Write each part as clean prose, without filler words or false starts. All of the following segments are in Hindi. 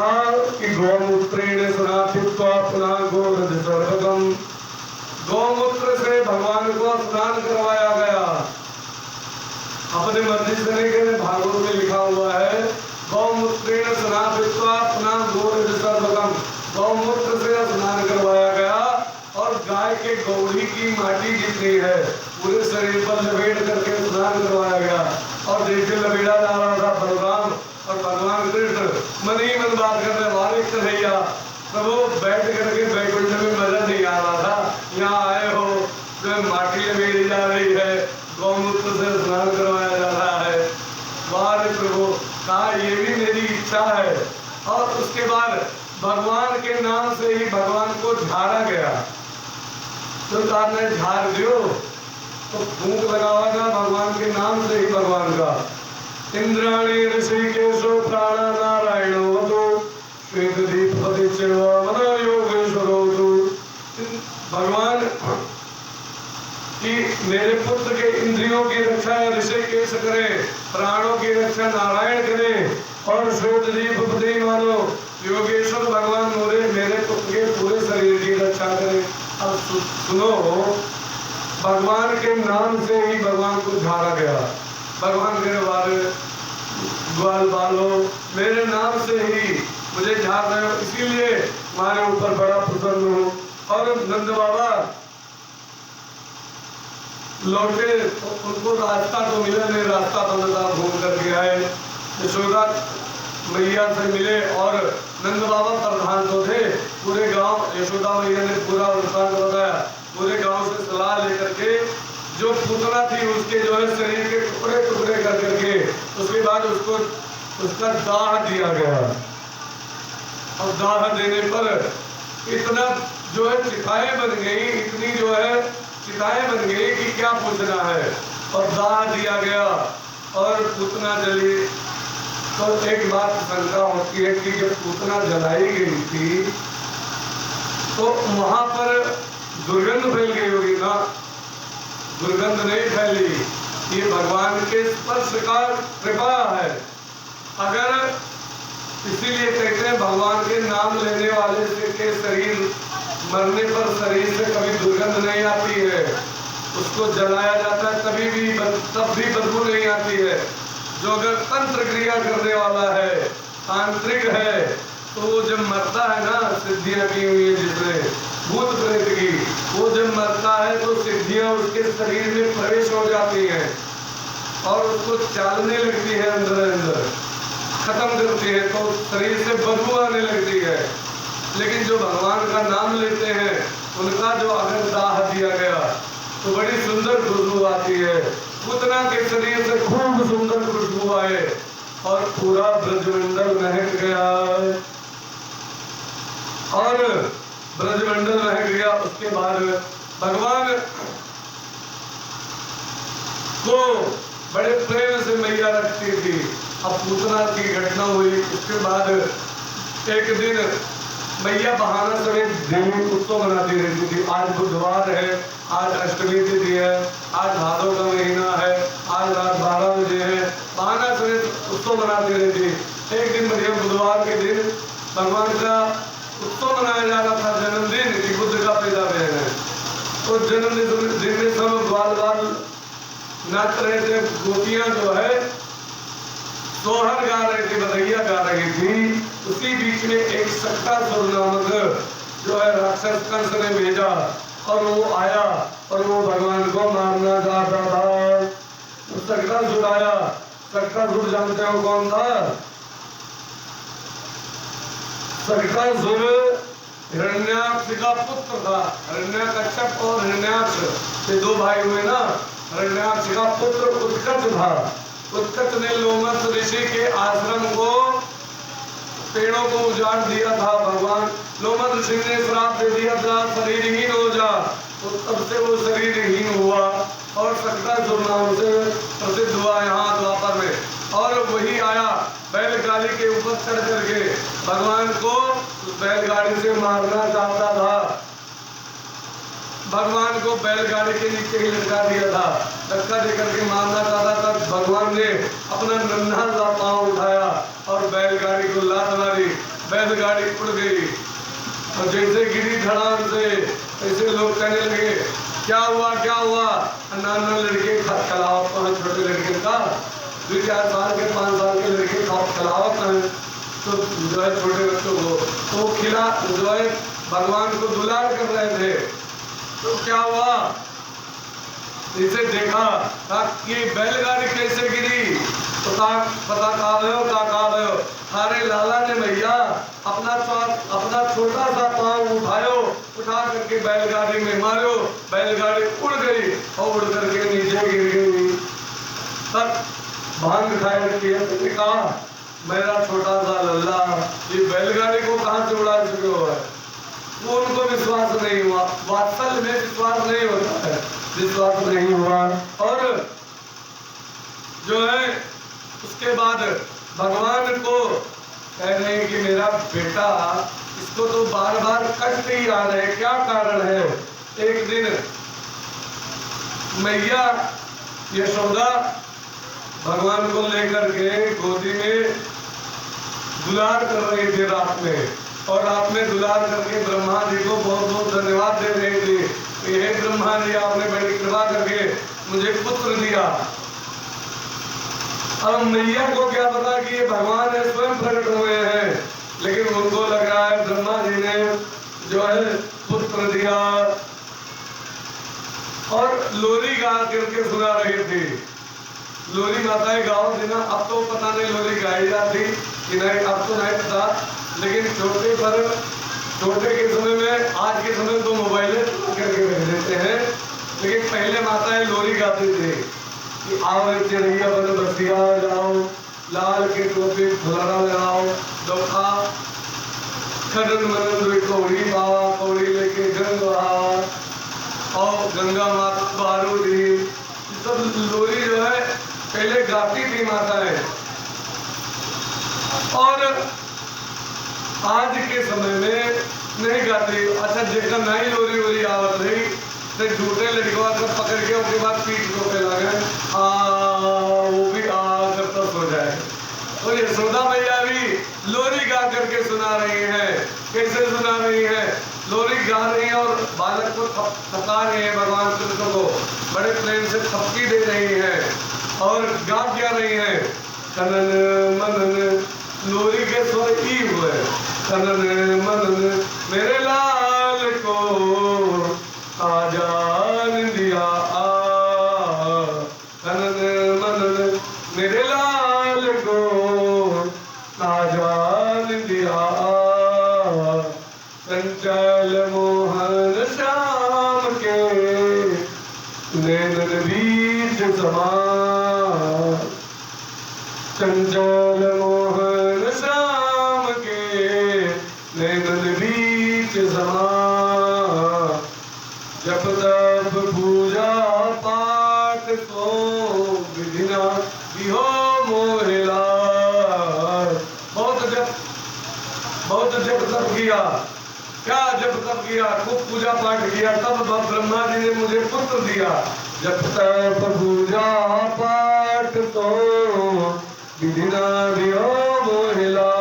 लिखा कि गौमूत्रेण स्नात्वा पुनः गोरध सर्वगम, गौमूत्र से भगवान को स्नान करवाया गया। अपने मर्जी से नहीं कहने, भागवत में लिखा हुआ है गौमूत्रेण स्नात्वा पुनः गोरध सर्वगम, गौमूत्र से स्नान करवाया गया और गाय के गौड़ी की माटी जितनी है पूरे शरीर पर लपेट करके स्नान करवाया गया। और देखिए लपेटा जा रहा था बलराम और भगवान कृष्ण मन ही मन बात करने वाले कन्हैया प्रभु बैठ करके बैकुंठ में मजा नहीं आ रहा था, यहाँ आए हो तो माटी लपेटी जा रही है, गौमूत्र से स्नान करवाया जा रहा है। वाह प्रभु, कहा ये भी मेरी इच्छा है। और उसके बाद भगवान के नाम से ही भगवान को झाड़ा गया। तो ने झाड़ दियो तो फूंक लगावागा भगवान के नाम से ही भगवान का। इंद्राणी ऋषिकेशो प्राणा नारायणो वतो श्वेत दीपति सेवा मनो योगेश्वरो तो, भगवान कि मेरे पुत्र के इंद्रियों की रक्षा ऋषिकेश करे, प्राणों की रक्षा नारायण करे और श्वेत दीपति मानो योगेश्वर भगवान मेरे पुत्र के पूरे शरीर की रक्षा करे। अब सुनो, भगवान के नाम से ही भगवान को झाड़ा गया। भगवान के ग्वाल बालो मेरे नाम से ही मुझे झाड़ रहे हो, इसीलिए तुम्हारे ऊपर बड़ा प्रसन्न हूँ। और नंद बाबा लौटे तो उनको रास्ता तो मिला नहीं, रास्ता तो घूम करके आए, यशोदा मैया से मिले और नंद बाबा प्रधान तो थे पूरे गांव। यशोदा मैया ने पूरा वृत्तांत बताया, पूरे गांव से सलाह लेकर के जो पुतला थी उसके जो है शरीर के टुकड़े टुकड़े कर करके उसके बाद उसको उसका दाह दिया गया। और दाह देने पर इतना जो है चिताएं बन गई, इतनी जो है चिताएं बन गई कि क्या पूछना है, और दाह दिया गया और पूतना जली। तो एक बात शंका होती है कि जब पूतना जलाई गई थी तो वहां पर दुर्गंध फैल गई होगी ना? दुर्गंध नहीं फैली, ये भगवान के स्पर्श का कृपा है। अगर इसीलिए कहते हैं भगवान के नाम लेने वाले के शरीर मरने पर शरीर से कभी दुर्गंध नहीं आती है, उसको जलाया जाता है तब भी बदबू नहीं आती है। जो अगर तंत्र क्रिया करने वाला है, तांत्रिक है, तो वो जब मरता है ना, सिद्धियां की हुई है जिसने भूत प्रेत की, वो जब मरता है तो सिद्धियां उसके शरीर में प्रवेश हो जाती हैं और उसको चालने लगती है, अंदर अंदर खत्म करती है, तो शरीर से बदबू आने लगती है। लेकिन जो भगवान का नाम लेते हैं उनका जो अगर दाह दिया गया तो बड़ी सुंदर खुशबू आती है। पूतना के शरीर से खूब सुंदर खुशबू आए और पूरा ब्रजमंडल महक गया और ब्रजमंडल महक गया। उसके बाद भगवान को बड़े प्रेम से मैया रखती थी। अब पूतना की घटना हुई, उसके बाद एक दिन मैया बहाना समेत देवी उत्सव मनाती रहती थी। आज बुधवार है, आज अष्टमी तिथि है, आज भादों का महीना है, आज रात 12 बजे है, बहाना समेत उत्सव मनाती रहती। एक दिन बढ़िया बुधवार के दिन भगवान का उत्सव मनाया जा रहा था, जन्मदिन की बुद्ध का पैदा दिन है। तो जन्मदिन में सब बाल बाल नाच रहे थे। गोपियां जो है सोहर गा रही थी, बधैया गा रही थी। उसी बीच में एक सक्कासुर नामक जो है राक्षस कंस ने भेजा और वो आया और वो भगवान को मारना चाहता था। तो सक्कासुर आया। सक्कासुर जानते हो कौन था? सक्कासुर हिरण्याक्ष का पुत्र था। हिरण्यकश्यप और हिरण्याक्ष ये दो भाई हुए ना। हिरण्याक्ष का पुत्र उत्कच था। उत्कच ने लोमस ऋषि के आश्रम को, पेड़ों को उजाड़ दिया था। भगवान लोमस ऋषि ने श्राप दे दिया था शरीरहीन हो जा, तो तब से वो शरीरहीन हुआ और सक्कासुर नाम से प्रसिद्ध हुआ यहाँ द्वापर में। और वही आया बैलगाड़ी के ऊपर चढ़ करके भगवान को बैलगाड़ी से मारना चाहता था। भगवान को बैलगाड़ी के नीचे ही लटका दिया था, धक्का देकर के मारना चाहता था। भगवान ने अपना नन्हा सा पांव उठाया और बैलगाड़ी को लात मारी। बैलगाड़ी उड़ गई और जैसे गिरी धड़ाम से ऐसे लोग कहने लगे क्या हुआ क्या हुआ। नाना लड़के खिलावत है, छोटे लड़के का 2-4 साल के 5 साल के लड़के खिलावत है, तो जो है छोटे बच्चों को तो खिला जो है भगवान को दुलार कर रहे थे। तो क्या हुआ, इसे देखा कि बैलगाड़ी कैसे गिरी, पता कहा भयो थारे लाला ने भैया अपना छोटा सा पाँव उठा करके बैलगाड़ी में मारो, बैलगाड़ी उड़ गई और उड़ करके नीचे गिर गई। तब भांग खाए रखी है, तो कहा मेरा छोटा सा लल्ला ये बैलगाड़ी को कहां से उड़ा चुके हो है। वो उनको विश्वास नहीं हुआ, वात्सल्य में विश्वास नहीं होता है, विश्वास नहीं हुआ। और जो है उसके बाद भगवान को कह रहे हैं कि मेरा बेटा इसको तो बार बार कष्ट ही आ रहे, क्या कारण है। एक दिन मैया यशोदा भगवान को लेकर के गोदी में दुलार कर रहे थे रात में, और रात में दुलार करके ब्रह्मा जी को बहुत बहुत धन्यवाद दे रहे थे कि हे ब्रह्मा जी आपने बड़ी कृपा करके मुझे पुत्र दिया। अब मैया को क्या पता कि ये भगवान है स्वयं प्रकट हुए हैं, लेकिन उनको लग रहा है ब्रह्मा जी ने जो है पुत्र दिया। और लोरी गा करके सुना रही थी, लोरी माताएं गाओ देना, अब तो पता नहीं लोरी गाई जाती कि नहीं, अब तो नहीं पता, लेकिन छोटे के समय में, आज के समय तो मोबाइल करके रख देते हैं, लेकिन पहले माताएं लोरी गाती थी कि आओ चिड़ैया बन बसिया जाओ, लाल के टोपी फुलरा लगाओ, दोखा खडन मनन कौड़ी बावा, कौड़ी लेके गंगा और गंगा माता बारू दी, सब लोरी जो है पहले गाती थी माताएं। और आज के समय में नहीं गाती। अच्छा जेकर नहीं लोरी वोरी आवत रही तो झूठे लड़कों को पकड़ के उसके बाद पीठ को फैला गए वो भी करता सो जाए। और यशोदा मैया भी लोरी गा करके सुना रही है। कैसे सुना रही है, लोरी गा रही है और बालक को थका रही है, भगवान कृष्ण को बड़े प्रेम से थपकी दे रही है और गा क्या रही है, कनन मनन, लोरी के स्वर ई हुए, कनन मनन मेरे लाल को आजान दिया, कनन मनन मेरे लाल को आजान दिया, चंचल मोहन श्याम के नैनन बीच समा, चंचल मोहन श्याम के नैनन बीच समा, जब तब पूजा पाठ को विधिना बिहो मोहिला। बहुत जब तब किया, क्या जब तब किया, खूब पूजा पाठ किया, तब ब्रह्मा जी ने मुझे पुत्र दिया। जब तब पूजा पाठ तो विधिना बिहो मोहिला,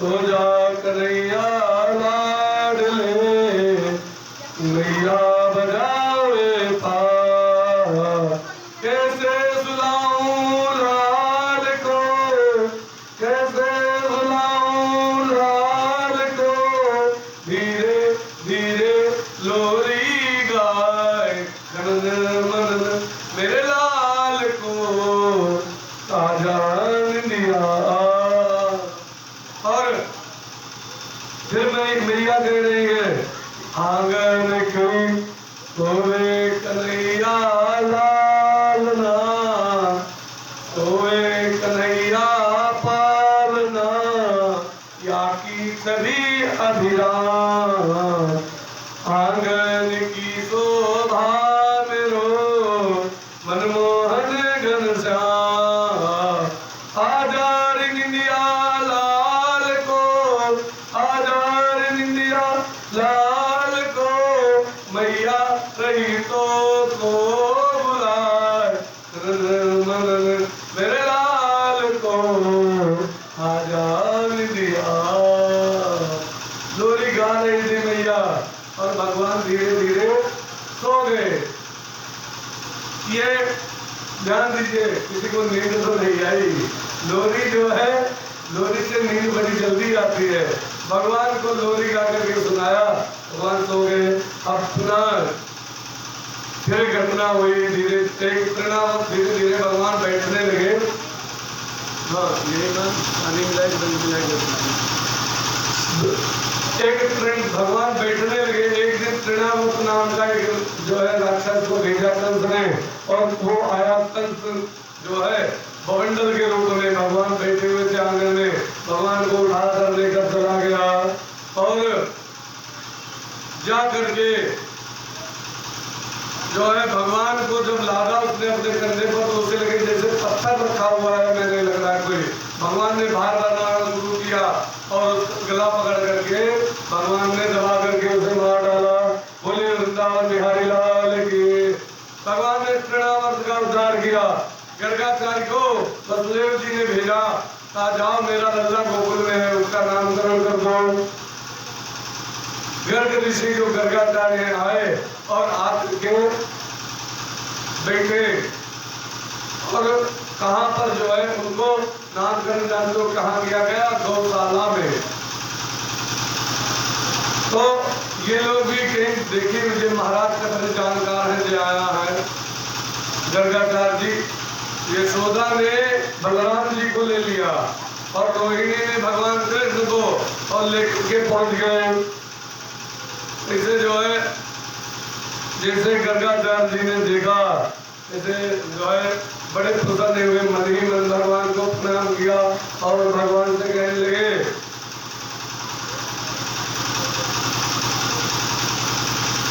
तो जा कन्हैया लाडले मैया बजावे पार, कैसे सुलाऊं लाल को, कैसे सुलाऊं लाल को, धीरे धीरे लोरी गाए, कनन मनन मेरे लाल को आजान दिया। और फिर मैया कह रही है, आंगन की सोवे कन्हैया लालना, सोवे कन्हैया पालना, या की सभी अभिराम, आंगन की शोभा मेरो मनमोहन घनश्याम, आजार निंदिया लाल को, आजार निंदिया लाल को, मैया रही तो बुलाए, मनन मेरे लाल को आजान दिया। धीरे धीरे सो गए। ये ध्यान दीजिए, किसी को नींद तो नहीं आई। लोरी जो है, लोरी से नींद बड़ी जल्दी आती है। भगवान को लोरी गा करके सुनाया, भगवान सो गए। अब पुनः फिर घटना हुई, धीरे धीरे भगवान बैठने लगे। हाँ, ये ना पानी एक तृण भगवान बैठने लगे। एक दिन तृणावत नाम का एक जो है राक्षस को भेजा कंस ने, और वो आया। कंस जो है बवंडल के रूप में भगवान बैठे हुए थे आंगन में, भगवान को उठा कर लेकर चला गया। और जा करके जो है भगवान को जब लादा उसने अपने कंधे पर, तो उसे लगे जैसे पत्थर रखा हुआ है, मैंने लग रहा है कोई। भगवान ने भार डालना शुरू किया और गला पकड़ करके भगवान ने दबा करके उसे मार डाला। बोले वृंदावन बिहारी लाल की। भगवान ने तृणावर्त का उद्धार किया। गर्गाचार्य को वसुदेव जी ने भेजा, कहा जाओ मेरा लल्ला गोकुल में है, उसका नामकरण कर दो। गर्ग ऋषि जो गर्गाचार्य आए और आके बैठे, और कहाँ पर जो है उनको नामकरण जान दो कहाँ किया गया, गौशाला में। तो ये लोग भी कहीं देखिए, मुझे महाराज का बड़े जानकार है जो आया है गर्गाचार्य जी। यशोदा ने बलराम जी को ले लिया और रोहिणी ने भगवान कृष्ण को और लेकर के पहुंच गए। इसे जो है जैसे गर्गाचार्य जी ने देखा, इसे जो है बड़े प्रसन्न हुए, मन ही मन भगवान को प्रणाम किया और भगवान से कहने लगे,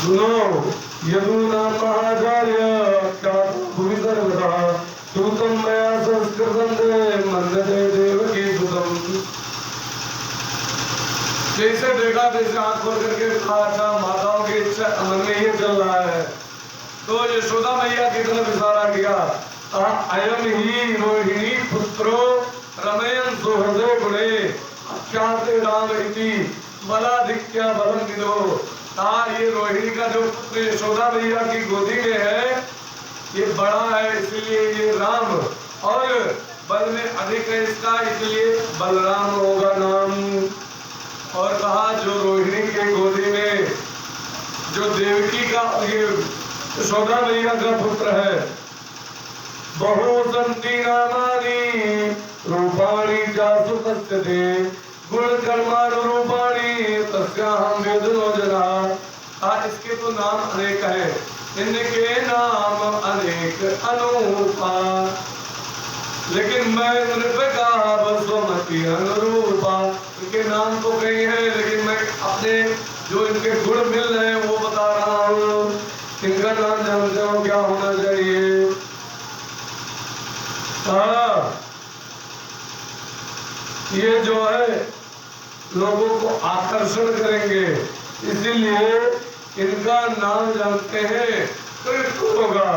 सुनो यदुना महाचार्य क्या भूमि सर्वदा सुतम मया संस्कृतं मन्यते देवकी सुतम। जैसे देखा जैसे आंख खोल करके अच्छा माताओं की इच्छा मन में ये चल रहा है, तो यशोदा मैया की तरफ इशारा किया, अयम ही रोहिणी पुत्रो रमयन सुहृदय गुणे अख्याते राम इति बलाधिक्य बलम विदो। ये रोहिणी का जो पुत्र यशोदा मैया की गोदी में है, ये बड़ा है इसलिए ये राम, और बल में अधिक है इसका, इसलिए बलराम होगा नाम। और कहा जो रोहिणी के गोदी में जो देवकी का ये यशोदा मैया का पुत्र है, बहुसंति नामानि रूपाणि जासु तस्यते गुण कर्मानुरूपाणि तस्याहं वेदनो जना। इसके तो नाम अनेक हैं, इनके नाम अनेक अनूपा, लेकिन मैं नृपका बसुमति अनुरूपा। इनके नाम तो कई हैं, लेकिन मैं अपने जो इनके गुण मिल रहे हैं वो बता रहा हूँ। इनका नाम जानते हो क्या होना चाहिए? ये जो है लोगों को आकर्षण करेंगे, इसीलिए इनका नाम जानते हैं कृष्ण होगा।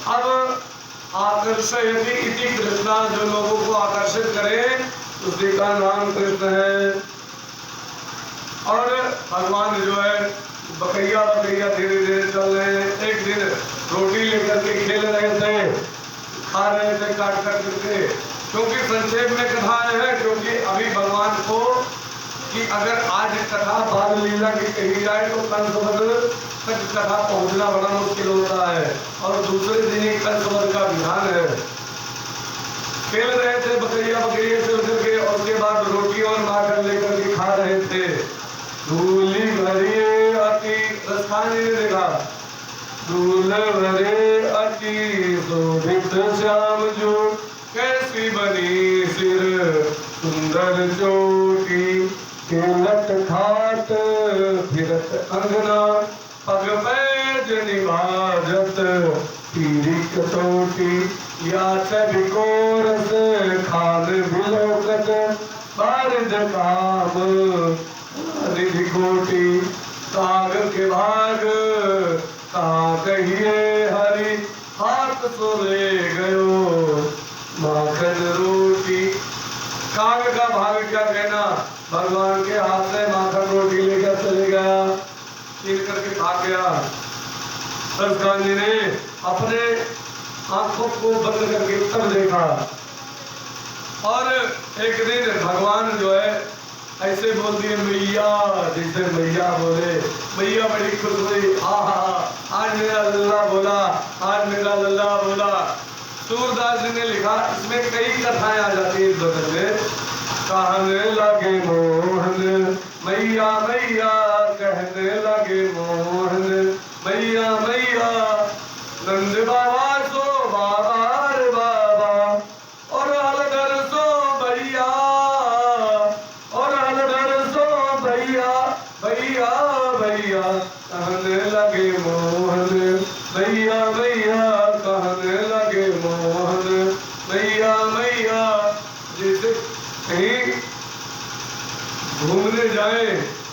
अब आकर्षयति इति कृष्णा, जो लोगों को आकर्षित करे उसी का नाम कृष्ण है। और भगवान जो है बकैया धीरे धीरे चल रहे हैं। एक दिन रोटी लेकर के खेल रहे थे, खा रहे थे काट काट करके, क्योंकि संक्षेप में कथा है, क्योंकि अभी भगवान को कि अगर आज कथा बाल लीला की कही जाए तो कंसवध तक कथा पहुंचना बड़ा मुश्किल होता है, और दूसरे दिन ही कंसवध का विधान है। खेल रहे थे बकैया चल करके, और उसके बाद रोटी और माखन लेकर के खा रहे थे। धूली भरे अति रसखाने ने देखा, धूल भरे अति शोभित श्याम जो कैसी बनी सिर सुंदर चोटी, खेलत खात फिरत अंगना पग पैज निभाजत पीरी कटोटी, या बिकोरस खान बिलोकत बारिद काम रिधि कोटी। काग के भाग कहाँ कहिए हरि, हाथ सो ले गयो माखन रोटी। काग का भाग क्या कहना, भगवान के हाथ से माखन रोटी लेकर चले गया, छीन करके भाग गया। सरकार जी ने अपने आंखों को बंद करके तब देखा, और एक दिन भगवान जो है ऐसे बोलती है मैया, जैसे मैया बोले, मैया बड़ी खुश हुई, आज मेरा लल्ला बोला, आज मेरा लल्ला बोला। सूरदास जी ने लिखा, इसमें कई कथाएं आ जाती है इस भजन में। कहने लगे मोहन मैया मैया, कहने लगे मोहन मैया मैया, नंद बाबा सो बाबा रे बाबा, और हलधर सो भैया, और हलधर सो भैया भैया भैया, कहने लगे मोहन मैया मैया, कहने लगे मोहन मैया मैया। जैसे कहीं घूमने जाए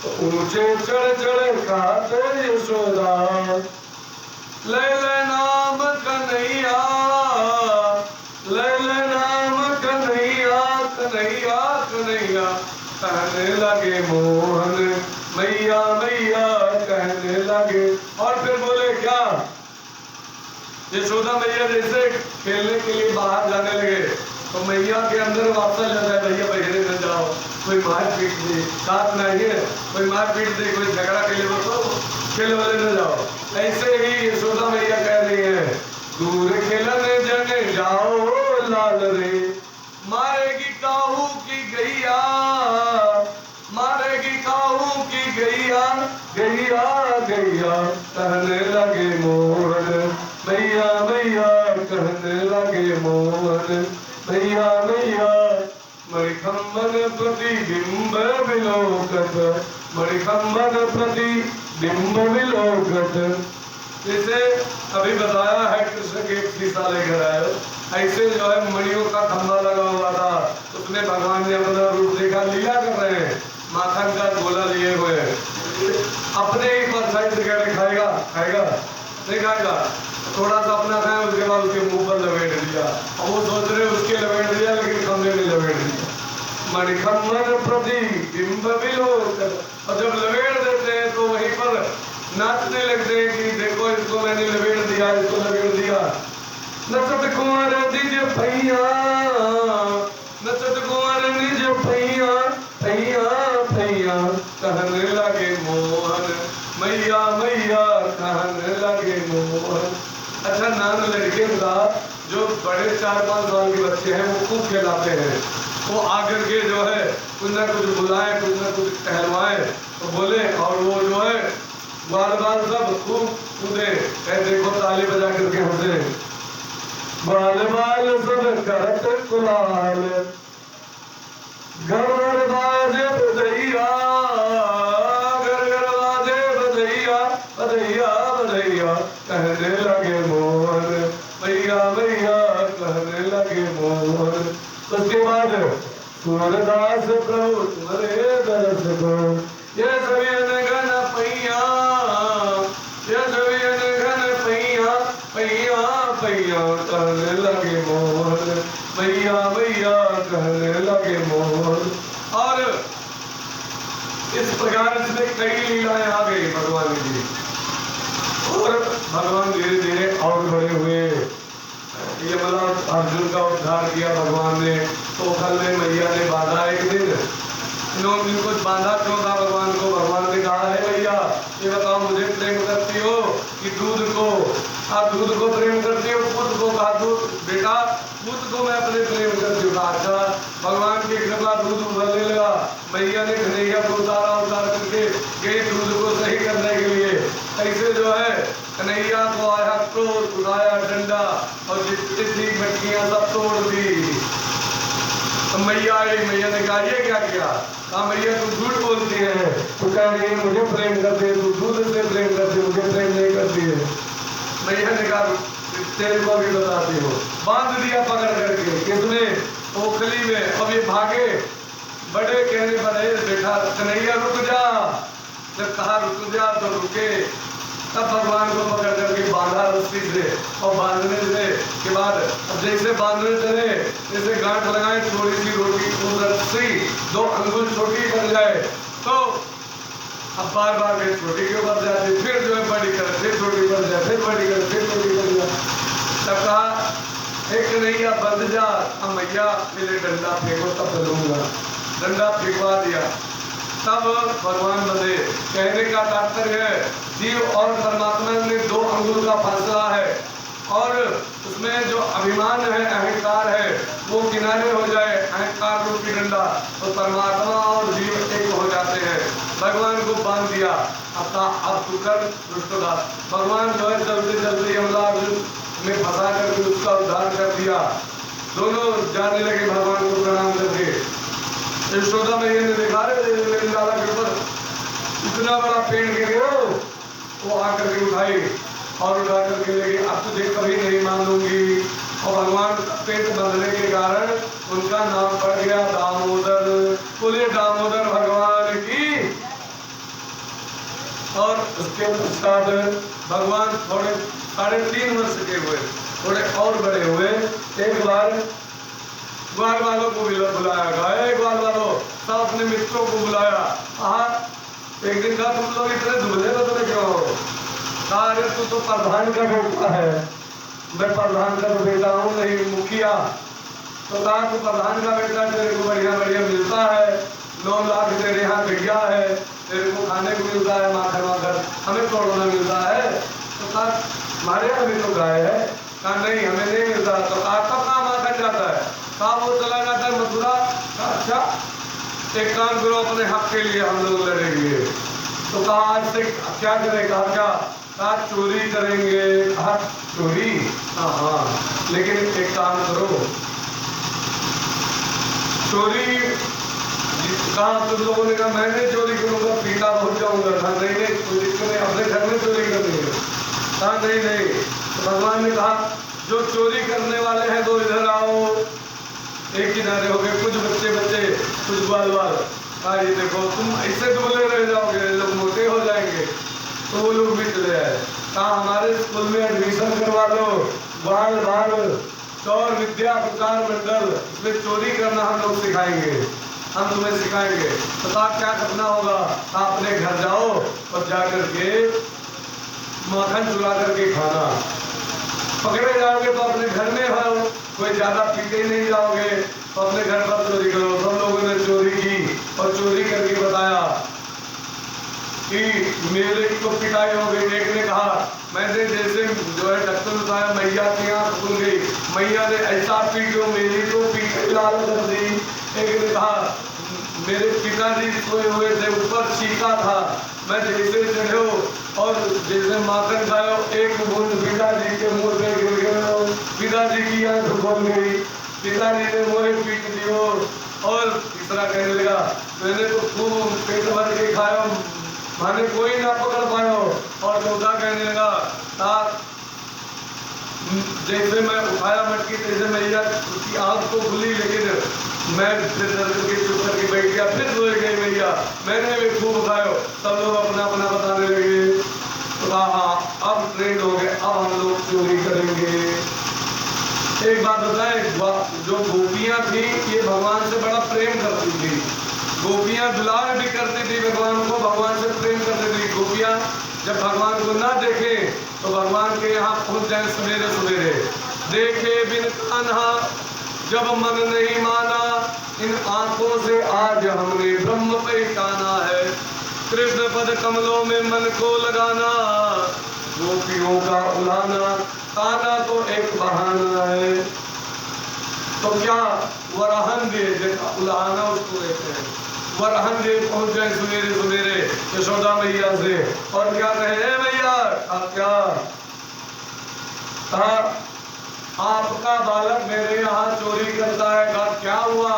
तो ऊंचे चढ़ चढ़ खाते यशोदा, ले ले नाम कन्हैया, ले ले नाम कन्हैया कन्हैया कन्हैया, कहने लगे मोहन मैया मैया, कहने लगे। और फिर बोले क्या, यशोदा मैया जैसे खेलने के लिए बाहर जाने लगे तो मैया के अंदर वापस जाता है, भैया बहरे न जाओ, कोई मार पीट दे, साथ नहीं है, कोई मार पीट दे, कोई झगड़ा के लिए तो खेल वाले न जाओ। ऐसे ही यशोदा मैया कह रही है, दूर खेलने जने जाओ लाल रे, मारेगी काहू की गैया, मारेगी काहू की गैया गैया गैया, कहने लगे मोहन मैया मैया, कहने लगे मोहन मैया मैया। मणिखंबन प्रतिबिंब विलोकत, मणिखंबन प्रतिबिंब विलोकत। जैसे अभी बताया है कृष्ण के एक शीशा लेकर आए, ऐसे जो है मणियों का खंभा लगा हुआ था, उसमें भगवान ने अपना रूप देखा, लीला कर रहे हैं, माखन का गोला लिए हुए हैं, अपने ही पर साइड से कहने खाएगा खाएगा नहीं खाएगा, थोड़ा सा अपना खाया, उसके बाद उसके मुंह पर लपेट दिया, और वो सोच रहे उसके लपेट दिया लेकिन खंभे में लपेट दिया। मणिखंबन प्रतिबिंब विलोकत, और जब लपेट देते हैं तो वहीं पर नाचने लगते हैं कि देखो इसको मैंने लपेट दिया, इसको लपेट दिया। नचत कुंवर निज भैया, नचत कुंवर निज भैया भैया भैया, कहने लगे मोहन मैया मैया, कहने लगे मोहन। अच्छा, नाम लड़के का जो बड़े 4-5 साल के बच्चे हैं वो खूब खिलाते हैं, वो आकर के जो है कुछ ना कुछ बुलाए, कुछ ना कुछ टहलवाए तो बोले, और वो जो है बाल बाल सब खूब कूदे, देखो ताली बजा करके हंसे, बाल बाल सब करत कुलाल, घर घर बाजे बधैया, घर घर बाजे बधैया बधैया बधैया, कहने लगे मोहन मैया मैया, कहने लगे मोहन। उसके बाद सूरदास प्रभु तुम्हारे दरस को, ये सभी गण पैया, ये सभी गण पैया पैया पैया, कहने लगे मोहन मैया मैया, कहने लगे मोहन। और इस प्रकार इसमें कई लीलाएं आ गई भगवान की, और भगवान धीरे धीरे और बड़े हुए। ये मतलब अर्जुन का उद्धार किया भगवान ने, तो कल में मैया ने बांधा एक दिन, इन्होंने कुछ बांधा क्यों था भगवान को, भगवान ने कहा है मैया ये बताओ मुझे प्रेम करती हो कि दूध को, आप दूध को प्रेम करती हो, पुत्र को कहा दूध बेटा, पुत्र को मैं अपने प्रेम करती हूँ। अच्छा, भगवान की कृपा दूध उबलने लगा, मैया ने कन्हैया को उतार करके गई दूध को सही करने के लिए। ऐसे जो है कन्हैया को आया क्रोध, उठाया डंडा और जितनी थी मटकियां सब तोड़ दी। तो मैया आई, मैया ने कहा ये क्या किया, कहा मैया तू झूठ बोलती है, तो कह रही है मुझे प्रेम करती है, तू दूध से प्रेम करती है, मुझे प्रेम नहीं करती है। मैया ने कहा तेरे को भी बताती हो, बांध दिया पकड़ करके किसमें, ओखली में। अब ये भागे, बड़े कहने पर बेटा कन्हैया रुक जा, जब कहा रुक जा तो रुके, तब भगवान को पकड़ करके बांधा रस्सी से, और बांधने से के बाद अब जैसे बांधने चले जैसे गांठ लगाए, थोड़ी सी रोटी को रस्सी 2 अंगुल छोटी कर जाए तो अब बार बार फिर छोटी के ऊपर जाती, फिर जो है बड़ी कर, फिर छोटी कर जाए, फिर बड़ी कर, फिर छोटी कर जाए। तब कहा एक नैया बंध जा, अब मैया मेरे डंडा फेंको तब चलूंगा। डंडा फेंकवा दिया, तब भगवान बंधे। कहने का तात्पर्य है जीव और परमात्मा में 2 अंगुल का फासला है, और उसमें जो अभिमान है, अहंकार है, वो किनारे हो जाए, अहंकार रूपी डंडा, तो परमात्मा और जीव एक हो जाते हैं। भगवान को बांध दिया, अब तू कर दुष्टता। भगवान जो है चलते चलते यमराज में फंसा करके उसका उद्धार कर दिया। दोनों जाने लगे भगवान को प्रणाम करके। यशोदा मैया ने देखा मेरे लाला के ऊपर इतना बड़ा पेड़ गिर गया, वो आकर के उठाई और उठा करके ले गई। अब तुझे कभी नहीं मानूंगी। और भगवान पेट बंधने के कारण उनका नाम पड़ गया दामोदर। बोलिए दामोदर भगवान की। और उसके पश्चात भगवान थोड़े 3.5 वर्ष के हुए, थोड़े और बड़े हुए। एक बार ग्वाल वालों को बुलाया गया, ग्वाल वालों सब अपने मित्रों को बुलाया। एक दिन कहा तुम लोग इतने दुबले बदले क्यों हो? कहा अरे तू तो प्रधान का बेटा है। मैं प्रधान का बेटा हूँ, नहीं मुखिया। तो कहा तू प्रधान का बेटा, तेरे को बढ़िया बढ़िया मिलता है, 9 लाख तेरे यहाँ गैया है, तेरे को खाने को मिलता है, माखन वाखन, हमें तोड़ना मिलता है। तो कहा हमारे यहाँ भी तो गाय है। कहा नहीं हमें नहीं मिलता। तो कहा तब कहाँ माखन जाता है? कहा वो चला जाता है मथुरा। अच्छा एक काम करो, अपने हक के लिए हम लोग लड़ेंगे। तो कहा आज से क्या करें? कहा क्या? कहा चोरी करेंगे। कहा चोरी? हाँ, लेकिन एक काम करो, चोरी। कहा तुम लोगों ने कहा मैंने चोरी करूंगा, पीटा बहुत जाऊंगा। कहा नहीं नहीं कोई दिक्कत नहीं, अपने घर में चोरी करनी है। कहा नहीं नहीं। तो भगवान ने कहा जो चोरी करने वाले हैं तो इधर आओ। एक किनारे हो गए कुछ बच्चे, कुछ ग्वाल। कहा ये देखो तुम ऐसे दुबले रह जाओगे, लोग मोटे हो जाएंगे। तो वो लोग भी चले आए। कहा हमारे स्कूल में एडमिशन करवा लो, बाल बाल चौर विद्या प्रचार मंडल, इसमें चोरी करना हम लोग सिखाएंगे, हम तुम्हें सिखाएंगे। तो कहा क्या करना होगा? आप अपने घर जाओ और जा करके माखन चुरा करके खाना। पकड़े जाओगे तो अपने घर में हो, कोई ज्यादा पीटे नहीं जाओगे, तो अपने घर पर चोरी करो। सब लोगों ने चोरी की और चोरी करके बताया कि मेरे को पिटाई हो गई। एक ने कहा मैंने जैसे जो है डॉक्टर बताया मैया की आँख खुल गई, मैया ने ऐसा पीटो मेरी तो पीठ लाल कर दी। एक ने कहा मेरे पिताजी सोए हुए थे, ऊपर चीका था, मैं जैसे चढ़ो और जैसे माखन खाओ एक बूंद पिताजी के मुंह पे गिर गया, पिताजी की आँख खुल गई, पिताजी ने मुझे पीट दियो। और तीसरा कहने लगा मैंने तो खूब पेट भर के खाया, माने कोई ना पकड़ पायो। और चौथा कहने लगा था जैसे मैं उठाया मटकी तैसे मैया उसकी आँख तो खुली, लेकिन मैं फिर डर के चुप करके बैठ गया। फिर सोए गई मैया, मैंने भी खूब खायो। सब लोग अपना अपना बताने लगे। तो हाँ अब ट्रेंड हो गए, अब हम लोग चोरी करेंगे। एक बात बताएं, जो गोपियां थी ये भगवान से बड़ा प्रेम करती थी। गोपियां दुलार भी करती थी भगवान को, भगवान से प्रेम करती थी। गोपियां जब भगवान को ना देखे तो भगवान के यहाँ पहुंच जाए सवेरे सवेरे। देखे बिन कान्हा जब मन नहीं माना, इन आंखों से आज हमने ब्रह्म पहचाना है। कृष्ण पद कमलों में मन को लगाना, गोपियों का उलाना, काना तो एक बहाना है। तो क्या वरहन दे, जैसा उलाना उसको कहते हैं, वरहन दे पहुंच जाए सवेरे सवेरे यशोदा मैया से। और क्या कहे मैया? आप क्या कहा? आपका बालक मेरे यहाँ चोरी करता है। कहा क्या हुआ?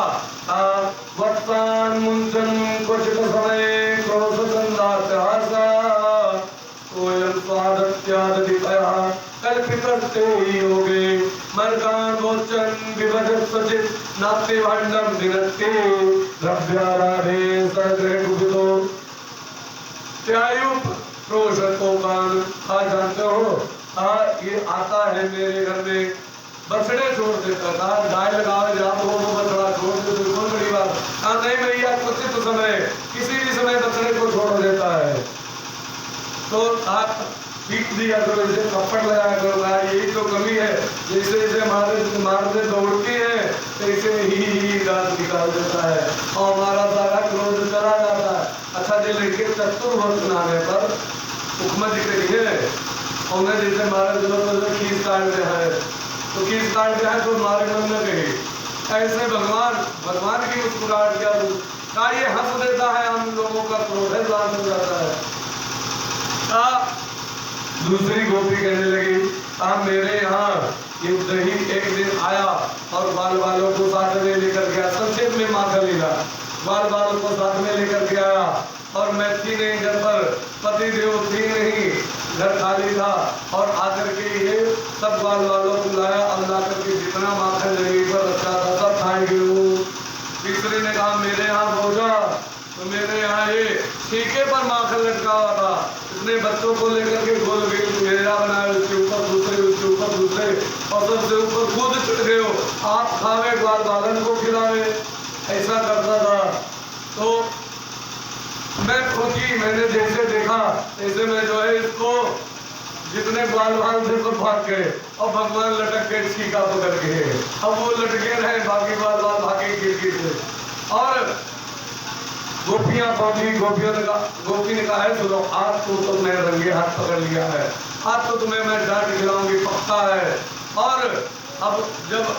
वत्सान मुंचन कुछ समय क्रोध संदात्यासा कोयम स्वादत्यादिपया कल्पितस्ते योगे मर्गान गोचन विभजत सचित नाते भांडम दिनत्ते द्रव्याराधे सग्रह कुपितो त्यायु क्रोध को कान। जानते हो ये आता है मेरे घर में, बछड़े छोड़ देता था, गाय लगावे जा तो वो बछड़ा छोड़ दे तो कौन बड़ी बात। नहीं भैया उचित समय किसी भी समय बछड़े को छोड़ देता है तो आप पीट दिया करो, इसे थप्पड़ लगाया करो। यही तो कमी है, जैसे जैसे मारने दौड़ती है तैसे ही दांत निकाल देता है और हमारा सारा क्रोध चला जाता है। अच्छा जो लड़के चतुर्वर्ष नामे पर उपमा जी कही है, उन्हें जैसे मारे जरूरत खींच काट रहा है तो खींच काट रहा है तो मारे मन न कही। ऐसे भगवान की मुस्कुराहट क्या ये हंस देता है, हम लोगों का क्रोध है शांत हो जाता है। दूसरी गोपी कहने लगी मेरे यहाँ ये दही एक दिन आया और बाल बालों को साथ में लेकर गया। संक्षेप में माखन लीला, बाल बालों को साथ में लेकर के आया और मैं थी नहीं घर पर, पति देव थी नहीं, घर खाली था और आकर के ये सब बाल बालों को लाया। अब ला करके जितना माखन जमीन पर रखा था सब खाएंगे। तीसरी ने कहा मेरे यहाँ पहुंचा तो मेरे यहाँ ये ठीके पर माखन लटका हुआ था, इसने बच्चों को लेकर के गोल घेरा बनाया, उसके ऊपर दूसरे उसके ऊपर दूसरे और सबसे ऊपर खुद चढ़ गए हो, आप खावे ग्वाल बालन को खिलावे, ऐसा करता था। तो मैं खोजी, मैंने जैसे देखा ऐसे में जो है इसको जितने ग्वाल बाल थे सब भाग गए और भगवान लटक के छीका पकड़ के, अब वो लटके रहे, बाकी ग्वाल बाल भागे खिड़की से। और गोपियां पहुंची, गोपी ने कहा है सुनो आज तो तुमने रंगे हाथ पकड़ लिया है, आज तो तुम्हें मैं डांट खिलाऊंगी पक्का है। और अब जब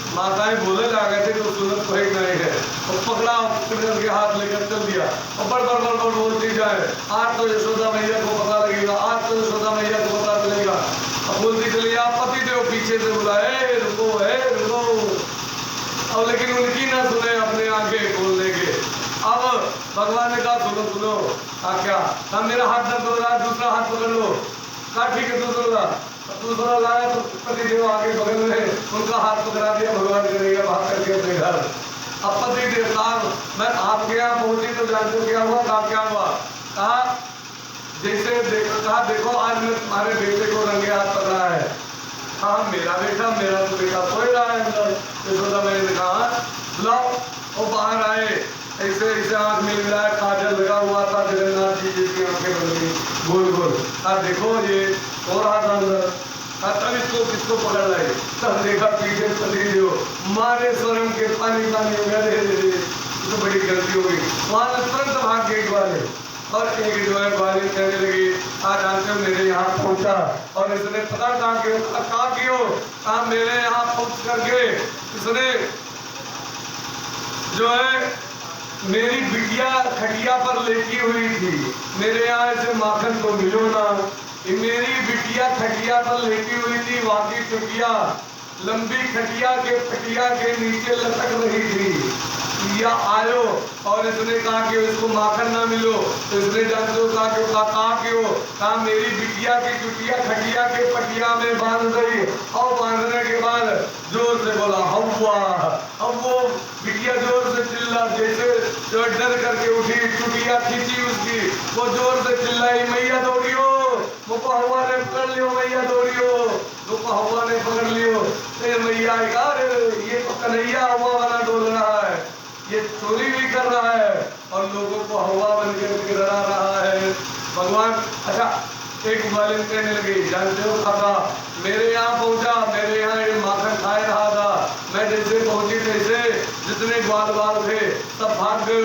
माताएं बोले जा गए थे तो सुनत कोई नहीं है तो पकड़ा के हाथ लेकर चल दिया और बड़ बोलती जाए आज तो यशोदा मैया को पता लगेगा, आज तो यशोदा मैया को पता चलेगा। अब बोलती चली आप पति देव पीछे से बुलाए रुको है रुको, अब लेकिन उनकी ना सुने अपने आगे बोलने के। अब भगवान ने कहा सुनो सुनो क्या मेरा हाथ दर्द हो रहा है, दूसरा हाथ पकड़ लो। कहा ठीक है दूसरा लाया तो पति देव आगे बगल में उनका हाथ पकड़ा दिया, भगवान करेगा भाग करके अपने घर। अब पति देव मैं आपके यहाँ पहुंची तो जानते हो क्या हुआ, क्या हुआ। कहा जैसे कहा देखो आज मैं तुम्हारे बेटे को रंगे हाथ पकड़ा है। हाँ मेरा तो बेटा सोए रहा है अंदर। यशोदा मैंने कहा बुलाओ, वो बाहर आए, ऐसे ऐसे आंख में मिलाया, काजल लगा हुआ था, जगन्नाथ जी जिसकी आंखें बन गई गोल गोल। देखो ये हो रहा था अंदर, तब इसको किसको पकड़ लाए, तब देखा पीछे पति देव मारे स्वरम के पानी पानी हो गया, तो बड़ी गलती हो गई। वहां तुरंत भाग गए ग्वाले और एक जो है ग्वाले कहने लगी आज जानते हो मेरे यहाँ पहुंचा और इसने पता कहा क्यों मेरे यहाँ पहुंच करके इसने जो है मेरी बिटिया खटिया पर लेटी हुई थी, मेरे यहाँ ऐसे माखन को मिलो ना। मेरी बिटिया खटिया पर लेटी हुई थी, वाकी चुटिया लंबी खटिया के नीचे लटक रही थी। या आयो और इसने कहा कि इसको माखन ना मिलो तो इसने जानते हो कहा मेरी बिटिया की चुटिया खटिया के पटिया में बांध गई और बांधने के बाद जोर से बोला हवा। अब वो बिटिया जोर से चिल्ला, जैसे जो डर करके उठी, चुटिया खींची उसकी, वो जोर से चिल्लाई मैया दौड़ियो, मुझको हवा ने पकड़ लियो, मैया दौड़ियो, मुझको हवा ने पकड़ लियो। मैया ये तो कन्हैया हवा वाला डोल रहा है, ये चोरी भी कर रहा है और लोगों को हवा बनकर गिरा रहा है भगवान। अच्छा एक मालिन कहने लगी जानते हो खाका मेरे यहाँ पहुंचा, मेरे यहाँ ये माखन खाए रहा था, मैं जैसे पहुंची तैसे जितने ग्वाल बाल थे सब भाग गए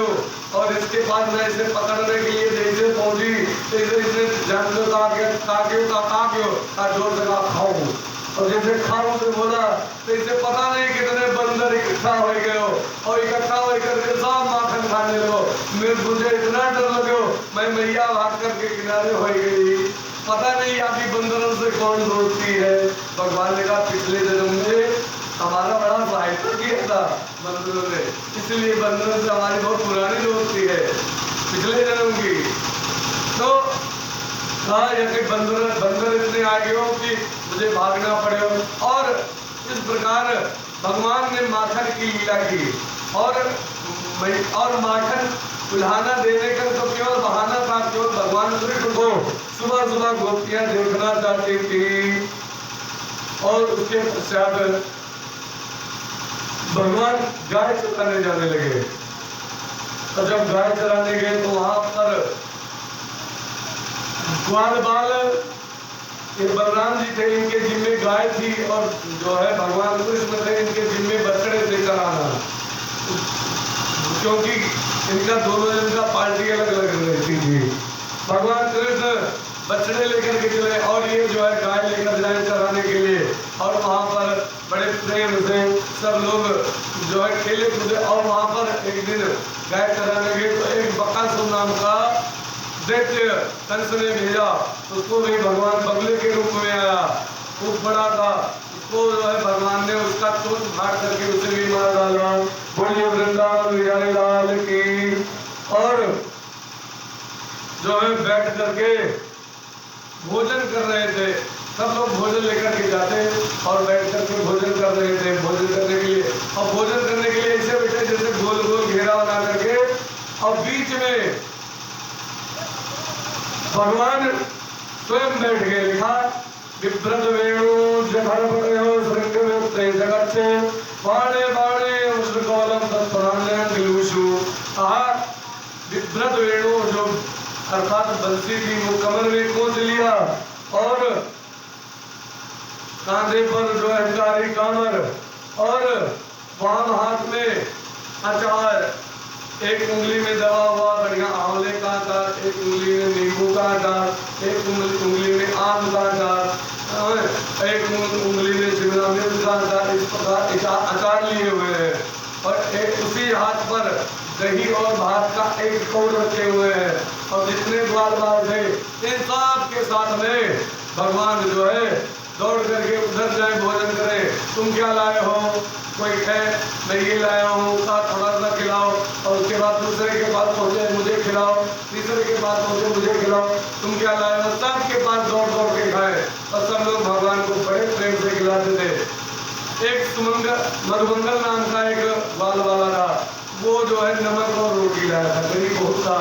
और इसके बाद मैं इसे पकड़ने के लिए जैसे पहुंची तैसे इसने जानते हो कहा जोर से कहा खाओ और जैसे खाओ से बोला तो इसे पता नहीं कितने बंदर इकट्ठा हो गए हो और इकट्ठा हो करके सब माखन खाने लगो। मुझे इतना डर लगे मैं मैया भाग करके किनारे हो गई, पता नहीं आपकी बंदरों से कौन दोस्ती है। भगवान ने कहा पिछले जन्म में हमारा बड़ा सहायता किया था बंदरों ने, इसलिए बंदरों से हमारी बहुत पुरानी दोस्ती है पिछले जन्म की। तो जैसे बंदर इतने आ गए हो कि मुझे भागना पड़े और इस प्रकार भगवान ने माखन की लीला की और और माखन उल्हाना देने का तो केवल बहाना था, केवल भगवान कृष्ण को सुबह सुबह गोपियां देखना चाहती थी। और उसके पश्चात भगवान गाय चराने जाने लगे। और जब गाय चराने गए तो वहां पर ग्वाल बाल ये बलराम जी थे, इनके जिम्मे गाय थी, और जो है भगवान कृष्ण थे, इनके जिम्मे बछड़े थे चराना, क्योंकि इनका दोनों जन का पार्टी अलग अलग रहती थी। भगवान कृष्ण बछड़े लेकर के चले और ये जो है गाय लेकर जाए चराने के लिए। और वहाँ पर बड़े प्रेम से सब लोग जो है खेले कूदे। और वहाँ पर एक दिन गाय चराने गए तो एक बकासुर नाम का दैत्य कंस ने भेजा, उसको भी भगवान बगले के रूप में आया, खूब बड़ा था। उसको जो है भगवान ने उसका चोट फाड़ करके उसे भी मार डाला। बोलिए वृंदावन बिहारी लाल की। और जो है बैठ करके भोजन कर रहे थे, सब लोग भोजन लेकर के जाते और बैठ करके भोजन कर रहे थे। भोजन करने के लिए और भोजन करने के लिए ऐसे बैठे जैसे गोल गोल घेरा बना करके, और बीच में भगवान स्वयं बैठ गए। लिखा विभ्रत वेणु जठर पटयो श्रृंग जगच्चे बाणे बाणे उष्णकवलम तत्पराण्यं दिलुषु। विभ्रत वेणु जो अर्थात बंसी थी वो कमर में कोच लिया, और कांधे पर जो है कारी कामर, और वाम हाथ में अचार, एक उंगली में दबा हुआ बढ़िया आंवले का अचार, एक उंगली में नींबू का अचार, एक उंगली में आम का अचार, एक उंगली में शिमला मिर्च का अचार। इस प्रकार अचार लिए हुए हैं। और एक उसी हाथ पर दही और भात का एक कौर रखे हुए हैं। और जितने ग्वाल बाल थे इन सब के साथ में भगवान जो है दौड़ करके उधर जाए भोजन करें। तुम क्या लाए हो? कोई है मैं ये लाया हूँ, का थोड़ा सा खिलाओ। और उसके बाद दूसरे के पास पहुँचे मुझे खिलाओ, तीसरे के पास पहुँचे मुझे खिलाओ। तुम क्या लाए हो? सबके पास दौड़ दौड़ के खाए। और सब लोग भगवान को बड़े प्रेम से खिलाते थे। एक सुमंगल मधुमंगल नाम का एक बाल वाला था, वो जो है नमक और रोटी लाया था। गरीब बहुत था,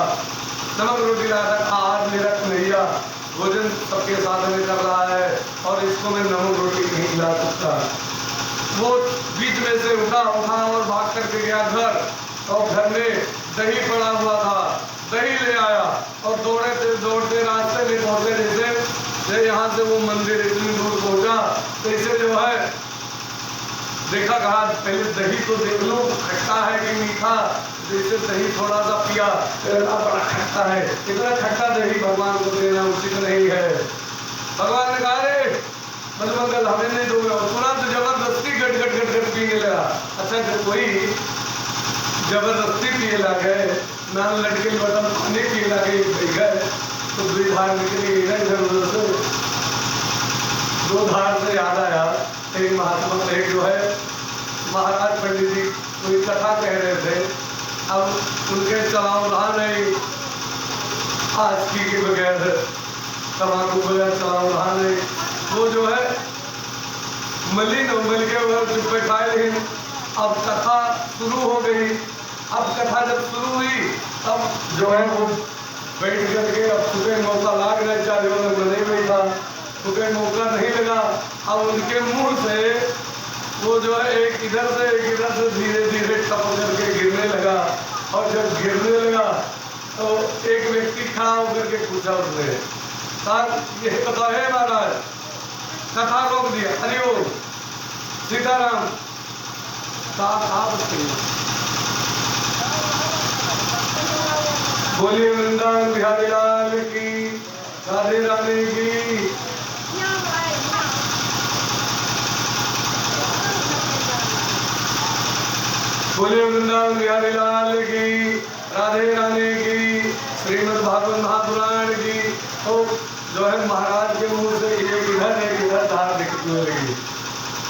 नमक रोटी लाया था। आज मेरा कन्हैया भोजन सबके साथ में कर रहा है और इसको मैं नमक रोटी नहीं खिला सकता। वो बीच में से उठा और भाग करके गया घर, और घर में दही पड़ा हुआ था, दही ले आया और दौड़ते रास्ते में पहुंचे। जैसे यहाँ से वो मंदिर इतनी दूर पहुंचा, तो इसे जो है देखा, कहा पहले दही तो देख लो खट्टा है कि मीठा। जैसे दही थोड़ा सा पिया, बड़ा खट्टा है। इतना खट्टा दही भगवान को देना उचित नहीं है। भगवान ने कहा रे मधुमंगल हमें नहीं दोगे, और तुरंत जबरदस्ती गट गट गट गट पीने लगा। अच्छा जब कोई जबरदस्ती पिए लगे, नान लड़के बटन पानी पिए लगे गए, तो दो धार निकली इधर उधर से। दो धार से याद आया, एक महात्मा एक जो है महाराज पंडित जी कोई कथा कह रहे थे। अब उनके चलाओ रहा नहीं, आज की के बगैर तम्बाकू बगैर चलाओ रहा नहीं। वो जो है मलिन मल के उधर चुप बैठाए। लेकिन अब कथा शुरू हो गई। अब कथा जब शुरू हुई तब जो है वो बैठ करके अब सुबह मौका लाग रहा, चार नहीं बैठा, सुबह मौका नहीं लगा। अब उनके मुंह से वो जो है एक इधर से धीरे धीरे टप करके गिरने लगा। और जब गिरने लगा तो एक व्यक्ति खड़ा होकर के पूछा उसने, ये कथा है महाराज? कथा रोक दिया। हरिओम सीताराम। बोलिए वृंदावन बिहारी लाल की, राधे राधे की। बोलिए वृंदावन बिहारी लाल की, राधे राधे की। श्रीमद् भागवत महापुराण की। तो जो है महाराज के मुंह से एक इधर धार निकलने लगी,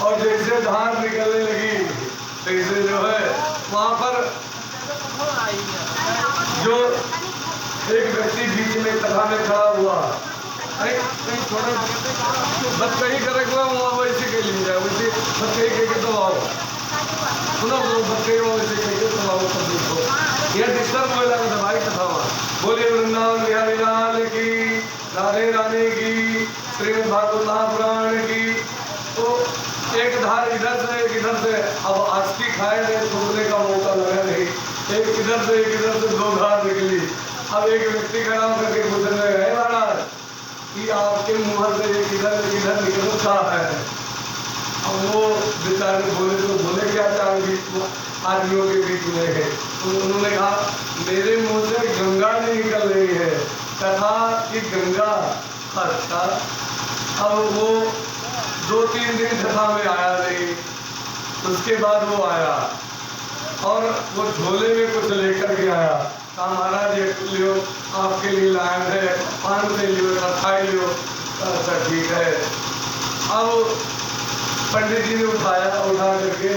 और जैसे धार निकलने लगी तैसे जो है वहां पर जो एक व्यक्ति बीच में कथा में खड़ा हुआ, अरे थोड़ा बस कहीं करे वैसे के लिए जाए, वैसे बस कहीं के तो आओ सुनो बच्चे से कैसे स्वभाव तब्दील हो, यह डिस्टर्ब हो लगा दवाई कथा। बोले वृंदावन बिहारी लाल की, राधे रानी की, श्रीमद् भागवत महापुराण की। तो एक धार इधर से एक इधर से, अब आज की खाए थे छोड़ने का मौका लगा नहीं, एक इधर से एक इधर से दो धार निकली। अब एक व्यक्ति खड़ा होकर के पूछ रहे हैं महाराज कि आपके मुंह से एक इधर निकलता है। अब वो बेचारे बोले तो बोले क्या चार आदमियों के बीच में है। तो उन्होंने कहा मेरे मुंह से गंगा नहीं निकल रही है, कथा कि गंगा। अच्छा, अब वो 2-3 दिन कथा में आया नहीं, उसके बाद वो आया और वो झोले में कुछ लेकर के आया। कहा महाराज ये लियो, आपके लिए लाया है, पान ले लियो, खाई लियो। अच्छा ठीक है। अब पंडित जी ने उठा करके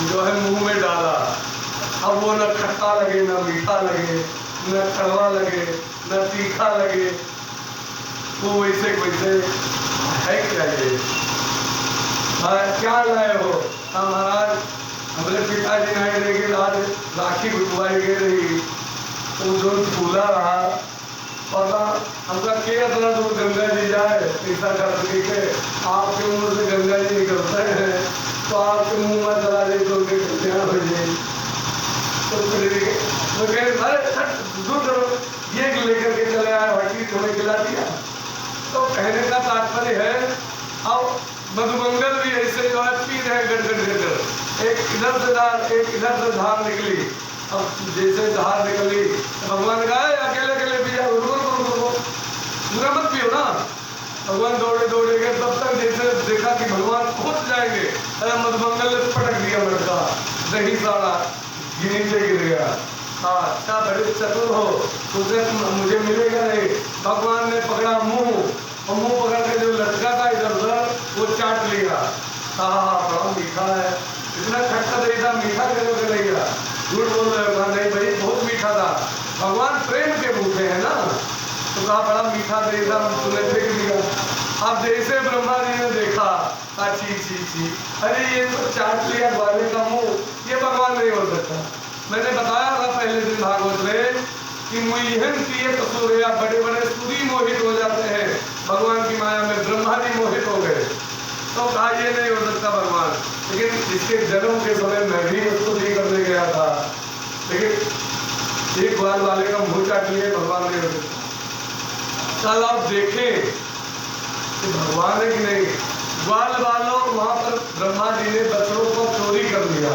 जो है मुंह में डाला। अब वो न खट्टा लगे, न मीठा लगे, न कड़वा लगे, न तीखा लगे, वो वैसे है क्या ये? क्या लाए हो? महाराज हमारे पिताजी नहीं रहेगी, आज राखी बिठवाई गई रही, तो जो फूला रहा पता हमका क्या तरह तो गंगा जी जाए ऐसा कर के आपके मुंह से गंगा जी निकलते हैं, तो आपके मुंह में चला जाए तो क्या हो जाए। तो ये लेकर के चले आए, हड्डी तुम्हें खिला दिया। तो कहने का तात्पर्य है अब मधुमंगल भी ऐसे जो है पी रहे गड़, एक इधर से धार एक इधर से धार निकली। अब जैसे धार निकली भगवान का अकेले अकेले पी जाओ, पूरा मत पियो ना। भगवान दौड़े गए, तब तक जैसे देखा कि भगवान पहुंच जाएंगे, अरे मधुमंगल ने पटक दिया लड़का, दही सारा नीचे गिर गया। हाँ अच्छा बड़े चतुर हो, तुझे मुझे मिलेगा नहीं। भगवान ने पकड़ा मुंह, और मुंह पकड़ के जो लटका था इधर उधर वो चाट लिया। हाँ बड़ा मीठा है, इतना खट्टा दही था, मीठा कैसे लगेगा? झूठ बोल रहे हो? नहीं भाई बहुत मीठा था, भगवान प्रेम के भूखे हैं ना। तो कहा बड़ा मीठा दही था, तूने फेंक दिया। अब जैसे ब्रह्मा जी ने देखा, छी छी छी, अरे ये तो चाट लिया ग्वाले का मुंह, ये भगवान नहीं हो सकता। मैंने बताया था पहले दिन भागवत में कि मुहन किए कसूरिया, बड़े बड़े सूरी मोहित हो जाते हैं भगवान की माया में, ब्रह्मा जी मोहित हो गए। तो कहा ये नहीं हो सकता भगवान, लेकिन इसके जन्म के समय मैं भी स्तुति करने गया था, लेकिन एक ग्वाल वाले का मुंह चाट लिए, भगवान नहीं हो सकता। कल आप देखें कि भगवान है कि नहीं। ग्वाल वालों वहां पर ब्रह्मा जी ने बछड़ों को चोरी कर लिया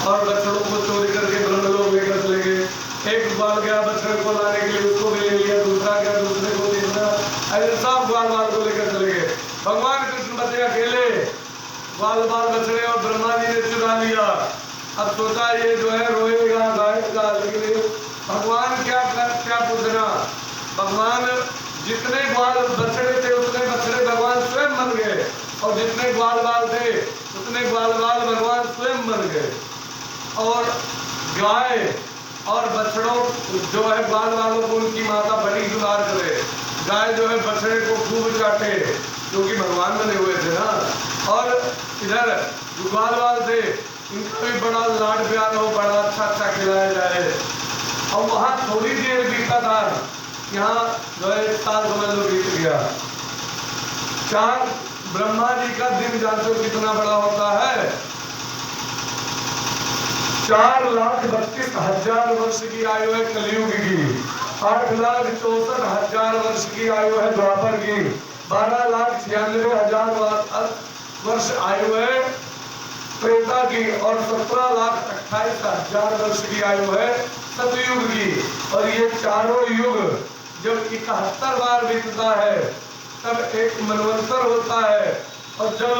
और बछड़ों को चोरी करके ब्रह्मलोक लेकर चले गए। एक ग्वाल गया बछड़े को लाने के लिए, उसको भी ले लिया, दूसरा गया, दूसरे को, तीसरा, ऐसे सब ग्वाल वाल को लेकर चले गए। भगवान कृष्ण बचे अकेले, ग्वाल बाल बछड़े और ब्रह्मा जी ने चुरा लिया। अब सोचा ये जो है रोएगा गाएगा, लेकिन भगवान क्या पूछना। भगवान जितने ग्वाल बछड़े थे उतने बछड़े भगवान स्वयं मर गए, और जितने ग्वाल बाल थे उतने ग्वाल बाल भगवान स्वयं मर गए। और गाय और बछड़ों जो है ग्वाल वालों को उनकी माता बड़ी दुलार करे, गाय जो है बछड़े को खूब चाटे, क्योंकि भगवान बने हुए थे ना। और इधर जो ग्वाल वाल थे इनका भी बड़ा लाड प्यार हो, बड़ा अच्छा खिलाया जाए। और वहाँ थोड़ी देर बीता था, यहाँ जो है 1 साल समझ लो बीत गया। ब्रह्मा जी का दिन जानते हो कितना बड़ा होता है? 4,32,000 वर्ष की आयु है कलयुग की, 8,64,000 वर्ष की आयु है द्वापर की, 12,96,000 वर्ष आयु है त्रेता की, और 17,28,000 वर्ष की आयु है सतयुग की। और ये चारों युग जब 71 बार बीतता है तब एक मनवंतर होता है, और जब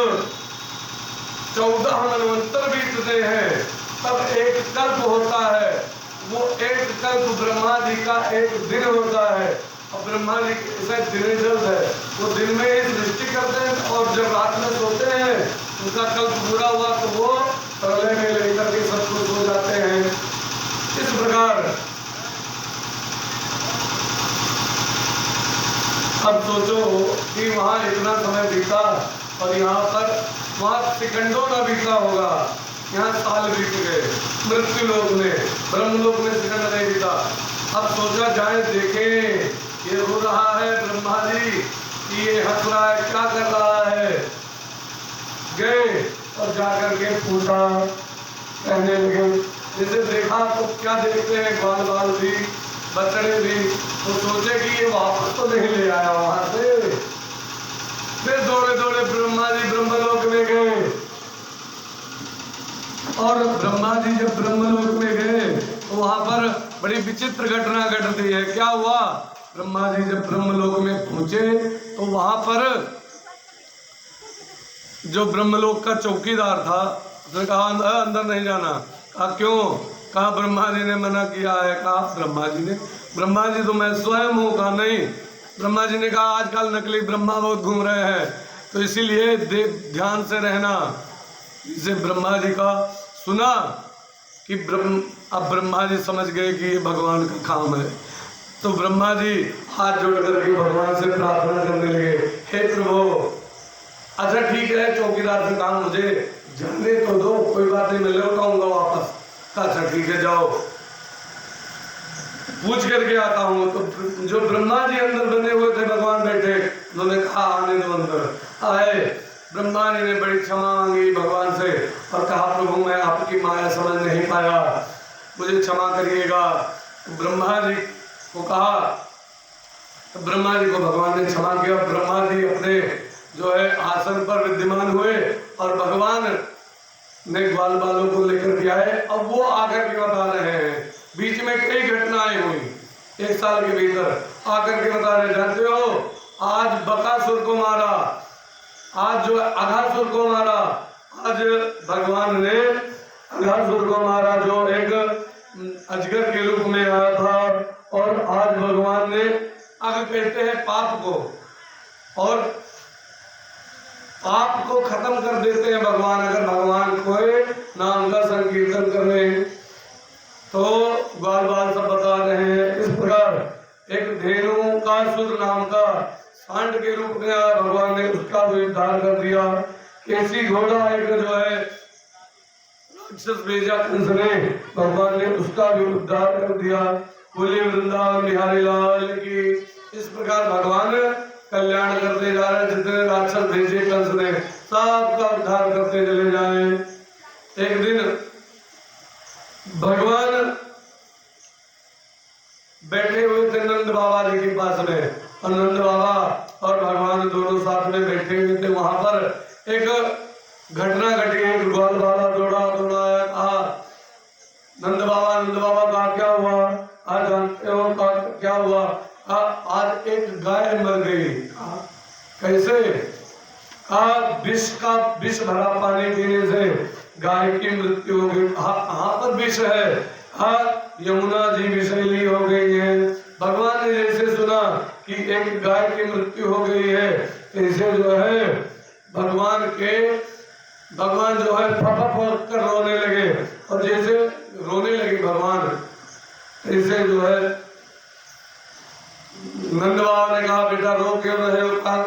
14 मनवंतर बीतते हैं तब एक कल्प होता है। वो एक कल्प ब्रह्मा जी का एक दिन होता है, और ब्रह्मा जी ऐसा दिन जल्द है, वो दिन में ही सृष्टि करते हैं, और जब रात में सोते हैं उनका कल्प पूरा हुआ तो वो प्रलय में लेकर के सब कुछ हो जाते हैं। इस प्रकार अब सोचो कि वहाँ इतना समय बीता और यहाँ पर वहाँ सेकंडों ना बीता होगा, यहाँ साल बीत गए। मृत्यु लोक में, ब्रह्मलोक में सेकंड नहीं बीता। अब सोचा जाए देखें ये रो रहा है ब्रह्मा जी कि ये हंस रहा है, क्या कर रहा है। गए और जाकर के पूछा, कहने लगे जैसे देखा तो क्या देखते हैं, बाल बाल भी बछड़े भी, तो सोचे कि ये वापस तो नहीं ले आया वहां से। फिर दौड़े दौड़े ब्रह्मा जी ब्रह्मलोक में गए, और ब्रह्मा जी जब ब्रह्मलोक में गए तो वहां पर बड़ी विचित्र घटना घटती है। क्या हुआ, ब्रह्मा जी जब ब्रह्मलोक में पहुंचे तो वहां पर जो ब्रह्मलोक का चौकीदार था उसने कहा अंदर नहीं जाना। कहा क्यों, कहा ब्रह्मा जी ने मना किया है। कहा ब्रह्मा जी तो मैं स्वयं हूँ। कहा नहीं। ब्रह्मा जी ने कहा आजकल नकली ब्रह्मा बहुत घूम रहे हैं, तो इसीलिए ध्यान से रहना। इसे ब्रह्मा जी का सुना कि अब ब्रह्मा जी समझ गए कि ये भगवान का काम है, तो ब्रह्मा जी हाथ जोड़ करके भगवान से प्रार्थना करने लगे, हे प्रभु अच्छा ठीक है, चौकीदार से कहा मुझे जाने तो दो, कोई बात नहीं, मैं लौट आऊंगा वापस। अच्छा ठीक है जाओ, पूछ करके आता हूँ। तो जो ब्रह्मा जी अंदर बने हुए थे भगवान बैठे, उन्होंने कहा आने दो अंदर। आए, ब्रह्मा जी ने बड़ी क्षमा मांगी भगवान से और कहा प्रभु मैं आपकी माया समझ नहीं पाया, मुझे क्षमा करिएगा। ब्रह्मा जी को कहा, तो ब्रह्मा जी को भगवान ने क्षमा किया। ब्रह्मा जी अपने जो है आसन पर विद्यमान हुए और भगवान ने ग्वाल बालों को लेकर के आए। अब वो आकर के बता रहे हैं, बीच में कई घटनाएं हुई 1 साल के भीतर, आकर के बता रहे, जानते हो आज बकासुर को मारा, आज जो अघासुर को मारा, आज भगवान ने अघासुर को मारा जो एक अजगर के रूप में आया था। और आज भगवान ने अग कहते हैं पाप को, और पाप को खत्म कर देते हैं भगवान। अगर भगवान कोई नाम का संकीर्तन कर रहे हैं तो बार बार सब बता रहे हैं। इस प्रकार एक धेनु का सुर नाम का सांड के रूप में आया, भगवान ने उसका भी उद्धार कर दिया। केसी घोड़ा एक जो है राक्षस भेजा कंस ने, भगवान ने उसका भी उद्धार कर दिया। बोले वृंदावन बिहारी लाल की। इस प्रकार भगवान कल्याण करते जा रहे, जितने राक्षस भेजे कंस ने सबका उद्धार करते चले जाए। एक दिन भगवान बैठे हुए थे नंद बाबा जी के पास में, और नंद बाबा और भगवान दोनों साथ में बैठे हुए थे। वहां पर एक घटना घटी, एक ग्वाल वाला दौड़ा कहा नंद बाबा का क्या हुआ, आज जानते हो क्या हुआ, आज एक गाय मर गई। कैसे, विष भरा पानी पीने से गाय की मृत्यु हो गई। कहाँ पर विष है, यमुना जी विषैली हो गई है। भगवान ने जैसे सुना कि एक गाय की मृत्यु हो गई है, ऐसे जो है भगवान जो है फट कर रोने लगे, और जैसे रोने लगे भगवान, ऐसे जो है नंद बाबा ने कहा बेटा रो क्यों रहे हो, कहा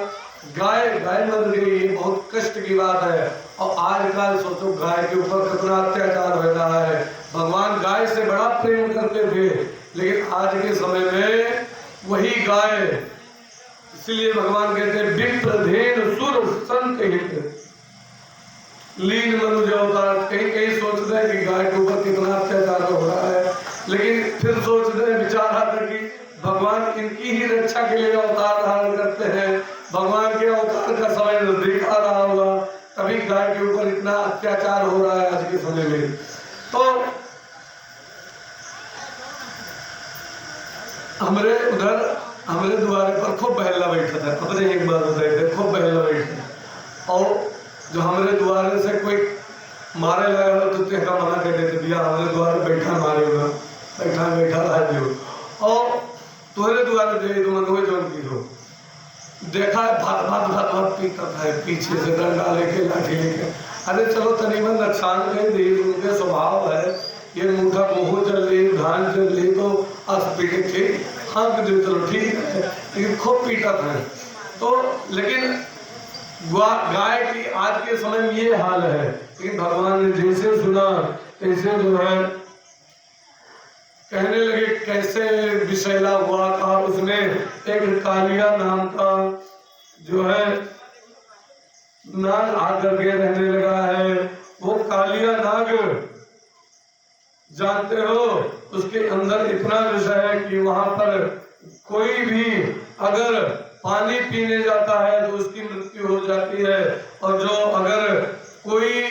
गाय मर गई, ये बहुत कष्ट की बात है। और आजकल सोचो गाय के ऊपर कितना अत्याचार हो रहा है। भगवान गाय से बड़ा प्रेम करते थे, लेकिन आज के समय में वही गाय, इसलिए भगवान कहते हैं विप्र धेनु सुर संत हित लीन मनुज अवतार। कहीं सोचते हैं कि गाय के ऊपर कितना अत्याचार हो रहा है, लेकिन फिर सोचते हैं विचार आता कि भगवान इनकी ही रक्षा के लिए अवतार धारण करते हैं। भगवान के अवतार का समय नजदीक आ रहा होगा, तभी गाय के ऊपर इतना अत्याचार हो रहा है आज के समय में। तो हमारे द्वारे पर खूब बहला बैठा था, अपने एक बार बताए थे, खूब बहला बैठा, और जो हमारे द्वारे से कोई मारे लगा तो तेरा मना कहते थे भैया हमारे द्वारे बैठा मारे होगा, बैठा रहा जो, और तुम्हारे द्वारे दे तुम अनुभव जोन की हो देखा है भात पीता है, पीछे से डंडा लेके लाठी लेके। अरे चलो तकरीबन नुकसान नहीं दी, उनके स्वभाव है, ये मूठा गेहूं चल रही, धान चल रही, तो अस पीटे ठीक, हाँ चलो ठीक है, लेकिन खूब पीटा था। तो लेकिन गाय की आज के समय में ये हाल है, लेकिन भगवान ने जैसे सुना तैसे जो है कहने लगे कैसे विषैला हुआ। कहा उसने एक कालिया नाम का जो है नाग आकर के रहने लगा है। वो कालिया नाग जानते हो उसके अंदर इतना विषय है कि वहां पर कोई भी अगर पानी पीने जाता है तो उसकी मृत्यु हो जाती है। और जो अगर कोई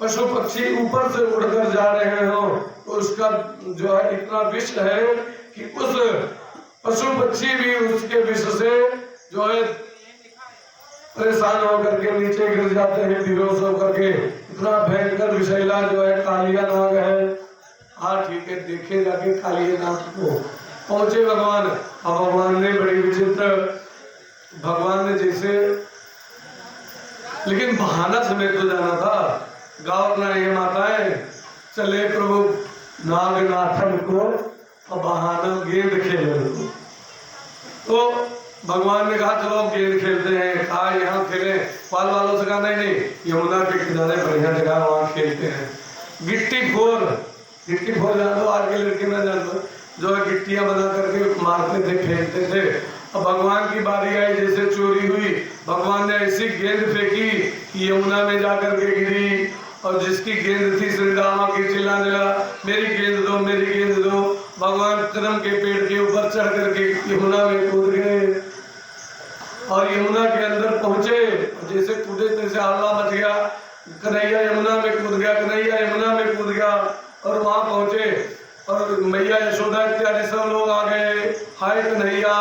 पशु पक्षी ऊपर से उड़कर जा रहे हो तो उसका जो है इतना विष है कि उस पशु पक्षी भी उसके विष से जो है परेशान होकर के नीचे गिर जाते हैं, बेहोश होकर के। इतना भयंकर विषैला जो है कालिया नाग है। हाँ ठीक है, देखे जाके कालिया नाग को पहुंचे भगवान। और भगवान ने बड़ी विचित्र, भगवान ने जैसे, लेकिन बहाना समेत तो जाना था। गाँव अपना ये माताएं चले प्रभु नागनाथन को और बहाना गेंद खेले। तो भगवान ने कहा चलो गेंद खेलते हैं। कहा यहाँ खेले, पाल वालों से कहा नहीं यमुना के किनारे बढ़िया जगह वहाँ खेलते हैं। गिट्टी फोर जान दो, आज के लड़के ना जान दो, जो है गिट्टियां बना करके मारते थे, फेंकते थे। अब भगवान की बारी आई, जैसे चोरी हुई, भगवान ने ऐसी गेंद फेंकी कि यमुना में जाकर के गिरी। और जिसकी गेंद थी श्री राम की चिल्लाने लगा मेरी गेंद दो, मेरी गेंद दो। भगवान कदम के पेड़ के ऊपर चढ़ करके यमुना में कूद गए और यमुना के अंदर पहुंचे। जैसे कूदे तैसे हल्ला मच गया, कन्हैया यमुना में कूद गया, कन्हैया यमुना में कूद गया। और वहां पहुंचे और मैया यशोदा इत्यादि सब लोग आ गए, हाय कन्हैया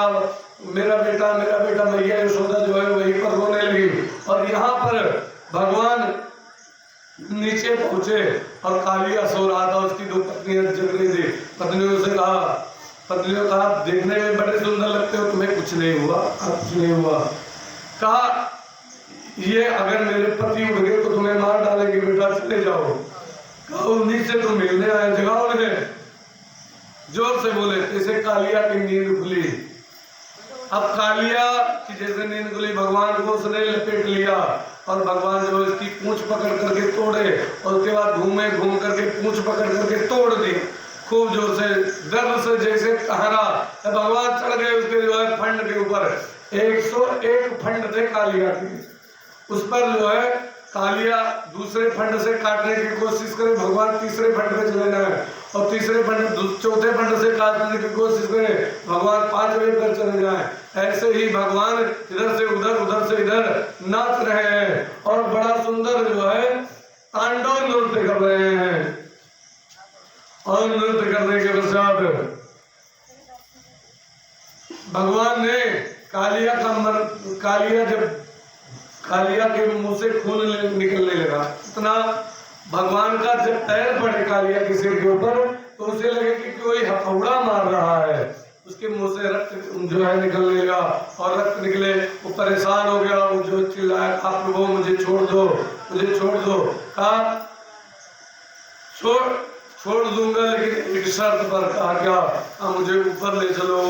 मेरा बेटा मेरा बेटा। मैया यशोदा जो है वहीं पर रोने लगी। और यहाँ पर भगवान नीचे पहुंचे और कालिया सो रहा था, उसकी दो पत्नियां जग रही थी। पत्नियों से कहा देखने में बड़े सुंदर लगते हो, तुम्हें कुछ नहीं हुआ? कुछ नहीं हुआ। कहा ये अगर मेरे पति उड़ गए तो तुम्हें मार डालेंगे, बेटा चले जाओ। कहा उन्हीं से तुम मिलने आए, जगाओ उन्हें। जोर से बोले, जैसे कालिया की नींद खुली। अब कालिया की जैसे नींद खुली, भगवान को उसने लपेट लिया और भगवान जो इसकी पूंछ पकड़ करके तोड़े और उसके बाद घूम करके पूंछ पकड़ करके तोड़ दी खूब जोर से, दर्द से जैसे कहरा। भगवान चढ़ गए उसके जो है फंड के ऊपर। 101 फंड थे कालिया के, उस पर जो है कालिया दूसरे फंड से काटने की कोशिश करे, भगवान तीसरे फंड पे चले जाए। और तीसरे फंड चौथे फंड से काटने की कोशिश करे, भगवान 5वें पर चले जाए। ऐसे ही भगवान इधर से उधर उधर से इधर नाच रहे हैं और बड़ा सुंदर जो है तांडव नृत्य कर रहे हैं। और नृत्य करने के पश्चात भगवान ने कालिया के मुंह से खून निकलने लगा। इतना भगवान का जब पैर पड़े कालिया के सिर के ऊपर तो उसे लगे कि कोई हथौड़ा मार रहा है। उसके मुंह से रक्त जो है निकलने लगा और रक्त निकले, वो परेशान हो गया। वो जो चिल्लाया आप लोगों मुझे छोड़ दो, मुझे छोड़ दो। कहा छोड़ दूंगा लेकिन एक शर्त पर। कहा क्या? मुझे ऊपर ले चलो।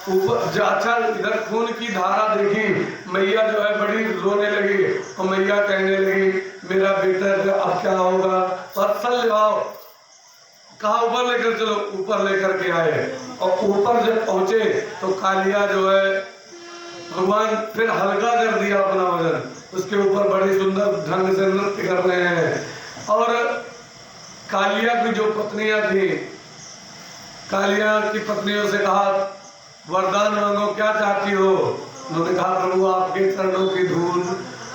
ऊपर अच्छा, इधर खून की धारा देखी, मैया जो है बड़ी रोने लगी और मैया कहने लगी मेरा बेटा अब क्या होगा? पत्थर ले आओ। कहा ऊपर लेकर चलो। ऊपर लेकर के आए और ऊपर जब पहुंचे तो कालिया जो है भगवान फिर हल्का कर दिया अपना वजन, उसके ऊपर बड़ी सुंदर ढंग से नृत्य कर रहे हैं। और कालिया की जो पत्नियां थी, कालिया की पत्नियों से कहा वरदान मांगो, क्या चाहती हो? उन्होंने कहा प्रभु आपके चरणों की धूल।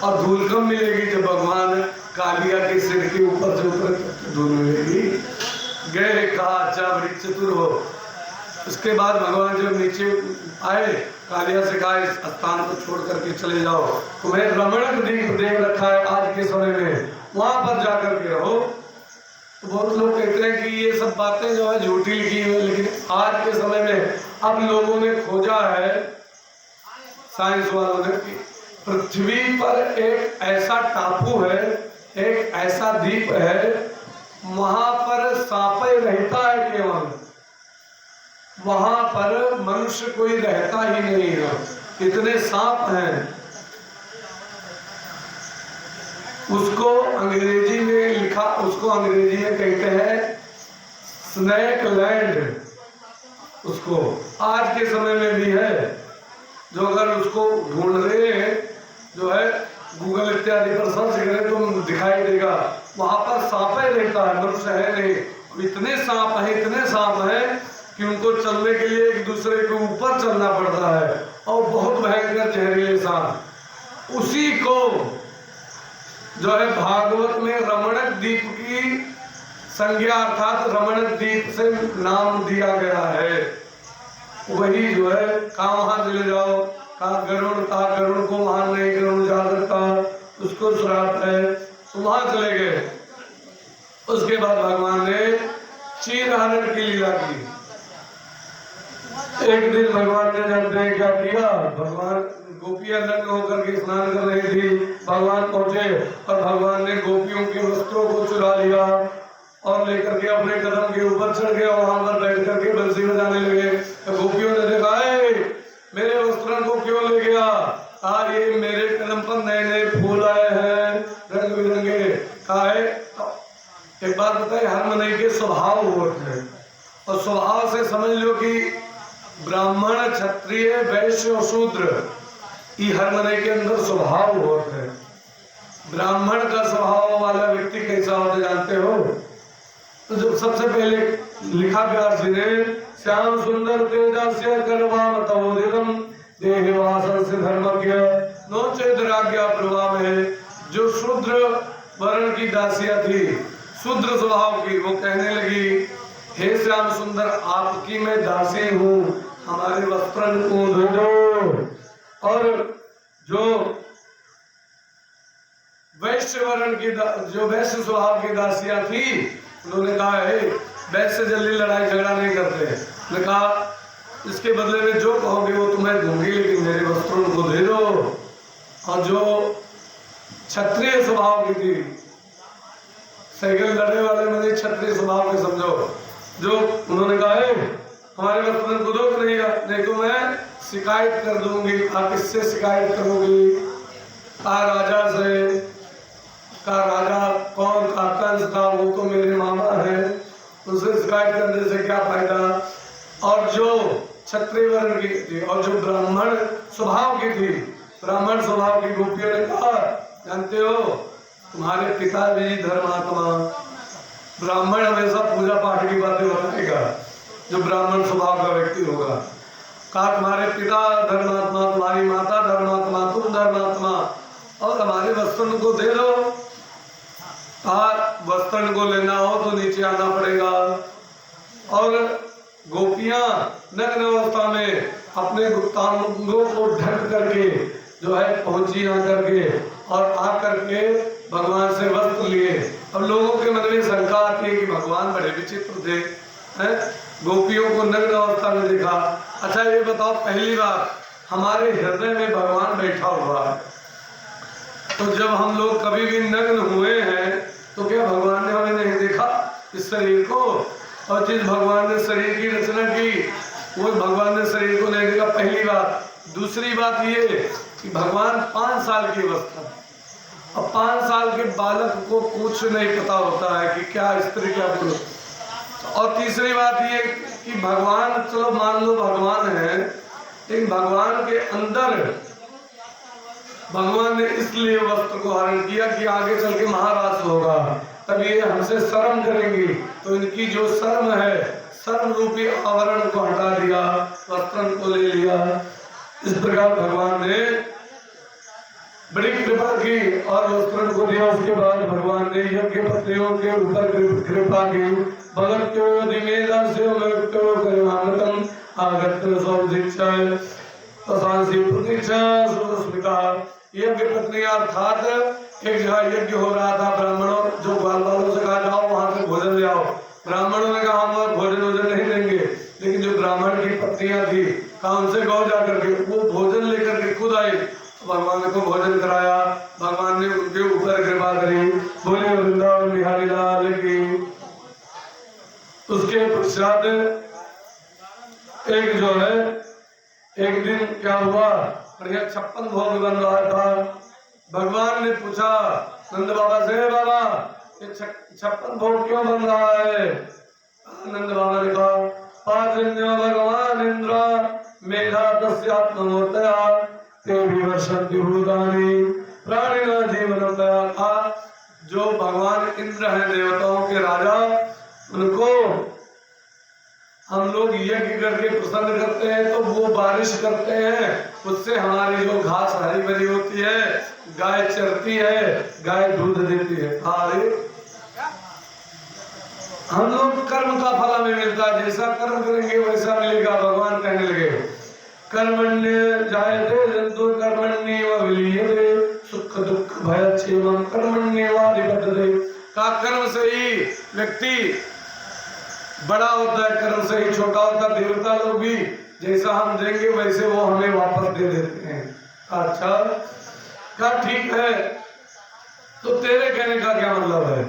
और धूल कब मिलेगी? जब भगवान कालिया के सिर के ऊपर से ऊपर धूल मिलेगी। गए, कहा अच्छा बड़ी चतुर हो। उसके बाद भगवान जब नीचे आए, कालिया से कहा इस स्थान को छोड़ करके चले जाओ, तुम्हें रमणक द्वीप दे रखा है आज के समय में, वहां पर जाकर के रहो। तो बहुत लोग कहते हैं कि ये सब बातें जो है झूठी लिखी हुई, लेकिन आज के समय में अब लोगों ने खोजा है, साइंस वालों ने, कि पृथ्वी पर एक ऐसा टापू है, एक ऐसा द्वीप है, वहां पर सांपे रहता है केवल, वहां पर मनुष्य कोई रहता ही नहीं है, इतने सांप हैं। उसको अंग्रेजी में लिखा, उसको अंग्रेजी में कहते हैं स्नैक लैंड। उसको आज के समय में भी है, जो अगर उसको ढूंढ रहे हैं, जो है गूगल इत्यादि पर सर्च करें तो दिखाई देगा। वहां पर सांप ही रहता है, मनुष्य है नहीं। इतने सांप हैं, इतने सांप हैं कि उनको चलने के लिए एक दूसरे के ऊपर चलना पड़ता है, और बहुत भयंकर जहरीले सांप। उसी को जो है भागवत में रमणक द्वीप की संज्ञा अर्थात रमणक द्वीप से नाम दिया गया है। वही जो है कहाँ वहां चले जाओ, कहा गरुड़ को वहां नहीं गरुड़ जा सकता, उसको श्राप है, तो वहां चले गए। उसके बाद भगवान ने चीरहरण की लीला की। एक दिन भगवान ने जानते हैं क्या किया, भगवान गोपियां नग्न होकर के स्नान कर रही थी। भगवान पहुंचे और भगवान ने गोपियों के वस्त्रों को चुरा लिया और लेकर के अपने कदम के ऊपर चढ़ गए और वहां पर बैठ करके बंसी बजाने लगे। तो गोपियों ने देखा मेरे वस्त्रों को क्यों ले गया, ये मेरे कदम पर नए नए फूल आए हैं रंग बिरंगे। कहा है एक बात बताए, हर मनुष्य के स्वभाव होते हैं, और स्वभाव से समझ लो कि ब्राह्मण क्षत्रिय वैश्य और शूद्र, ये हर मनुष्य के अंदर स्वभाव होते हैं। ब्राह्मण का स्वभाव वाला व्यक्ति कैसा होता जानते हो? तो जब सबसे पहले लिखा व्यास जी ने, श्याम सुंदर तेजस्य करवाम तवोदितम देहवासन से धर्मज्ञ नो चेदराज्ञा प्रभाव है। जो शूद्र वर्ण की दासियां थी, शूद्र स्वभाव की, वो कहने लगी हे श्याम सुंदर आपकी मैं दासी हूँ, हमारे वस्त्र को धो दो। और जो वैश्य वर्ण की जो वैश्य स्वभाव की दासियां थी, उन्होंने कहा है वैश्य जल्दी लड़ाई झगड़ा नहीं करते। उन्होंने कहा इसके बदले में जो कहोगे वो तुम्हें दूंगी, लेकिन मेरे वस्त्रों को दे दो। और जो क्षत्रिय स्वभाव की थी, साइकिल लड़ने वाले में क्षत्रिय स्वभाव के समझो, जो उन्होंने कहा है हमारे वस्त्रों को दो, नहीं तो मैं शिकायत कर दूंगी। आप किससे शिकायत करोगी? कहा राजा से। कहा राजा कौन? का कंस का, वो तो मेरे मामा है, उनसे शिकायत करने से क्या फायदा। और जो क्षत्रिय वर्ण की थी और जो ब्राह्मण स्वभाव की थी, ब्राह्मण स्वभाव की गोपियों ने कहा जानते हो तुम्हारे पिता भी धर्मात्मा, ब्राह्मण हमेशा पूजा पाठ की बातें बताएगा जो ब्राह्मण स्वभाव का व्यक्ति होगा। कहा तुम्हारे पिता धर्मात्मा, तुम्हारी माता धर्मात्मा, तुम धर्मात्मा, और हमारे वस्त्र को दे दो। वस्त्र को लेना हो तो नीचे आना पड़ेगा। और गोपियां नग्न अवस्था में अपने गुप्तांगों को ढक करके जो है पहुंची आकर के और आकर के भगवान से वस्त्र लिए। अब लोगों के मन में शंका आती है कि भगवान बड़े विचित्र थे, गोपियों को नग्न अवस्था में देखा। अच्छा ये बताओ, पहली बार हमारे हृदय में भगवान बैठा हुआ है, तो जब हम लोग कभी भी नग्न हुए हैं तो क्या भगवान ने हमें नहीं देखा इस शरीर को? और जिस भगवान ने शरीर की रचना की वो भगवान ने शरीर को नहीं देखा, पहली बात। दूसरी बात ये कि भगवान 5 साल की अवस्था, अब 5 साल के बालक को कुछ नहीं पता होता है कि क्या स्त्री क्या पुरुष। और तीसरी बात ये कि भगवान, चलो मान लो भगवान है, लेकिन भगवान के अंदर भगवान ने इसलिए वस्त्र को हरण किया कि आगे चल के महाराज होगा, तब ये हमसे शर्म करेंगी, तो इनकी जो शर्म है, शर्म रूपी आवरण को हटा दिया, वस्त्र को ले लिया। इस प्रकार भगवान ने बड़ी कृपा की और वस्त्र को दिया। उसके बाद भगवान ने यज्ञ पत्नियों के ऊपर कृपा की। भगत्यो दिमेदास्यो मृत्यो करुणामृतम आगत्य सौदीक्षा तसांसी प्रतीक्षा सुस्मिता। यज्ञ पत्नी अर्थात एक जगह यज्ञ हो रहा था, ब्राह्मणों जो ग्वाल वालों से कहा जाओ वहां से भोजन ले आओ। ब्राह्मणों ने कहा हम भोजन नहीं देंगे, लेकिन जो ब्राह्मण की पत्नियां थी कहा उनसे गौ जाकर के वो भोजन लेकर के खुद आई, भगवान को भोजन कराया। भगवान ने उनके ऊपर कृपा करी। बोले वृंदावन बिहारी लाल की। उसके पश्चात एक जो है एक दिन क्या हुआ, बढ़िया 56 भोग बन रहा था। भगवान ने पूछा नंद बाबा से, बाबा ये 56 भोग क्यों बन रहा है? नंद बाबा ने कहा, पाजन्यो भगवान इंद्र मेधा तस्यात्ममूर्तया ते विवर्षन्ति भूतानि प्राणिना जीवनं दया। था जो भगवान इंद्र हैं, देवताओं के राजा, उनको हम लोग यज्ञ करके प्रसन्न करते हैं तो वो बारिश करते हैं, उससे हमारी जो घास हरी भरी होती है, गाय चरती है, गाय दूध देती है। अरे हम लोग कर्म का फल हमें मिलता है, जैसा कर्म करेंगे वैसा मिलेगा। भगवान कहने लगे, कर्मण्य जायते जंतु कर्मण्येव विलीयते सुख दुख भय क्षेमं कर्मण्येवाधिपत्यते। का कर्म से ही व्यक्ति बड़ा होता है, कर्म से ही छोटा होता है। देवता लोग भी जैसा हम देंगे वैसे वो हमें वापस दे देते हैं। अच्छा क्या ठीक है, तो तेरे कहने का क्या मतलब है?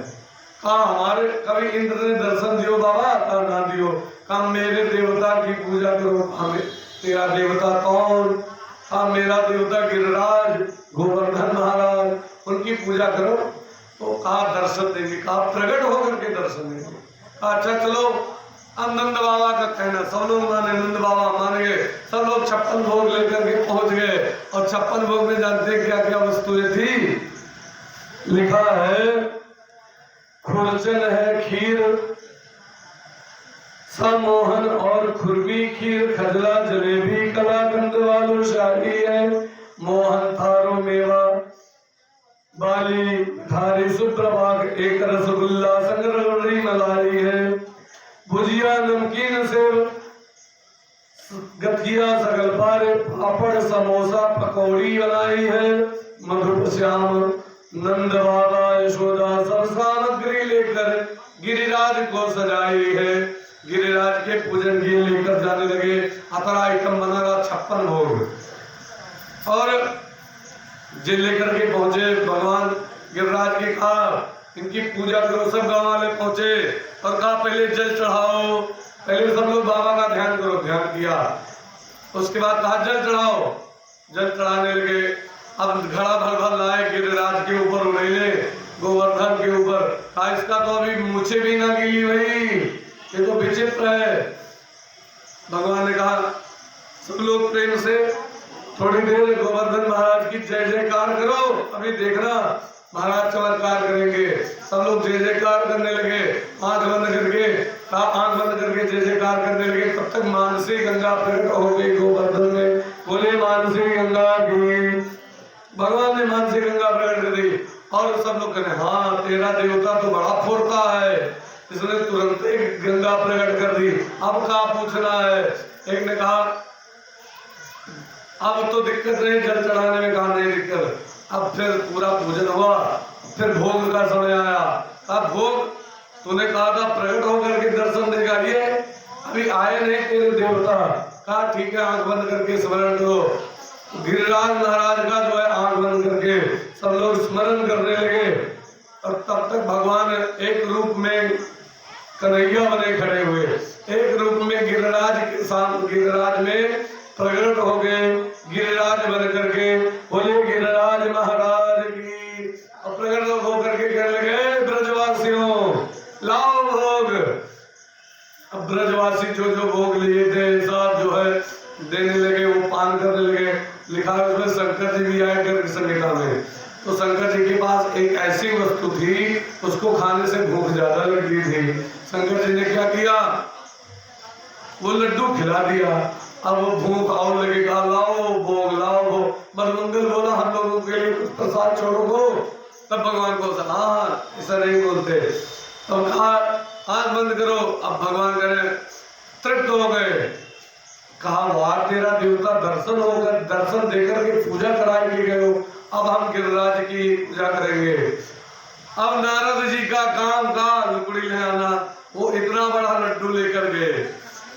कहा हमारे कभी इंद्र ने दर्शन दियो बाबा? कहा ना दियो। कहा मेरे देवता की पूजा करो। हमें तेरा देवता कौन? कहा मेरा देवता गिरिराज गोवर्धन महाराज, उनकी पूजा करो। तो कहा दर्शन देंगे। कहा प्रकट होकर के दर्शन देंगे। अच्छा चलो, अब नंद बाबा का कहना, सब लोग माने, नंद बाबा मान गए। सब लोग 56 भोग लेकर के पहुंच गए। और 56 भोग में जानते क्या क्या वस्तुएं थी? लिखा है खुरचन है खीर, समोहन और खुरबी खीर, खजला जलेबी कलाकंद वालू शाही है, मोहन थारो मेवा बाली थारी सुप्रभाग एक रसगुल्ला संगरगुल्ली मलाई है, भुजिया नमकीन सेव गठिया सगल पारे पापड़ समोसा पकौड़ी बनाई है, मधुर श्याम नंद बाबा यशोदा सब सामग्री लेकर गिरिराज को सजाई है। गिरिराज के पूजन के लेकर जाने लगे। अतरा आइटम बना रहा 56 भोग। और जे लेकर के पहुंचे भगवान गिरिराज के, कहा इनकी पूजा करो। सब गांव वाले पहुंचे और कहा पहले जल चढ़ाओ। पहले सब लोग बाबा का ध्यान करो। ध्यान किया, उसके बाद कहा जल चढ़ाओ। जल चढ़ाने लगे। अब घड़ा भर भर लाए गिरिराज के ऊपर, उड़ेले गोवर्धन के ऊपर। कहा इसका तो अभी मुझे भी ना गिली भाई, ये तो विचित्र है। भगवान ने कहा सब लोग प्रेम से थोड़ी देर गोवर्धन महाराज की जय जयकार करो, अभी देखना महाराज चमत्कार करेंगे। सब लोग जय जयकार करने लगे। आंख बंद करके जय जयकार करने लगे। तब तक मानसी गंगा प्रकट हो गई गोवर्धन में। बोले मानसी गंगा की। भगवान ने मानसी गंगा प्रकट कर दी। और सब लोग कहने हाँ तेरा देवता तो बड़ा फुर्ता है, इसने तुरंत एक गंगा प्रकट कर दी। अब क्या पूछना है? एक ने कहा अब तो दिक्कत नहीं, जल चढ़ाने में कहा नहीं दिक्कत। अब फिर पूरा पूजन हुआ, फिर भोग का समय आया। अब भोग तूने कहा था प्रकट होकर के दर्शन देगा, ये अभी आए नहीं तेरे देवता। कहा ठीक है, आंख बंद करके स्मरण करो। गिरिराज महाराज का जो है आंख बंद करके सब लोग स्मरण करने लगे। और तब तक भगवान एक रूप में कन्हैया बने खड़े हुए, एक रूप में गिरिराज के सामने गिरिराज में प्रकट हो गए। गिरिराज बन करके बोले गिरिराज महाराज की। और प्रकट होकर के कहने लगे ब्रजवासियों लाओ भोग। अब ब्रजवासी जो जो भोग लिए थे सब जो है देने लगे, वो पान करने लगे। लिखा है उसमें शंकर जी भी आए गर्ग संहिता में। तो शंकर जी के पास एक ऐसी वस्तु थी, उसको खाने से भूख ज्यादा लगती थी। शंकर जी ने क्या किया, वो लड्डू खिला दिया। अब वो भूख और लगेगा, लाओ भोग लाओ भोग। बलमंगल बोला हम लोगों के लिए कुछ प्रसाद छोड़ो। तब भगवान को हाँ ऐसा नहीं बोलते। तो कहा आंख बंद करो। अब भगवान करे तृप्त हो गए। कहा वाह तेरा देवता दर्शन होकर दर्शन देकर के पूजा कराई के गए हो, अब हम गिरिराज की पूजा करेंगे। अब नारद जी का काम का लुकड़ी ले आना। वो इतना बड़ा लड्डू लेकर गए,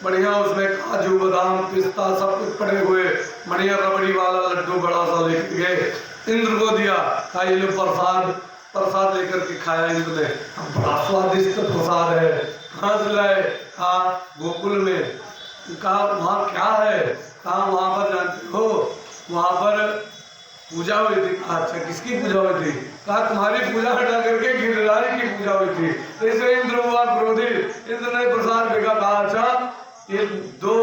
बढ़िया उसमें काजू बादाम पिस्ता सब कुछ पड़े हुए, बढ़िया रबड़ी वाला लड्डू बड़ा सा लेकर गए। इंद्र को दिया, कहा ये लो प्रसाद लेकर के खाया इंद्र ने। बड़ा स्वादिष्ट प्रसाद है। कहाँ से लाए? कहा गोकुल में। कहा वहाँ क्या है? कहा वहाँ पर जानते हो, वहाँ पर पूजा हुई थी। अच्छा, किसकी पूजा हुई थी? कहा तुम्हारी पूजा हटा करके गिरिराज की पूजा हुई थी। तो इसे इंद्र हुआ क्रोधित। इंद्र ने प्रसाद फेंका, कहा अच्छा ये दो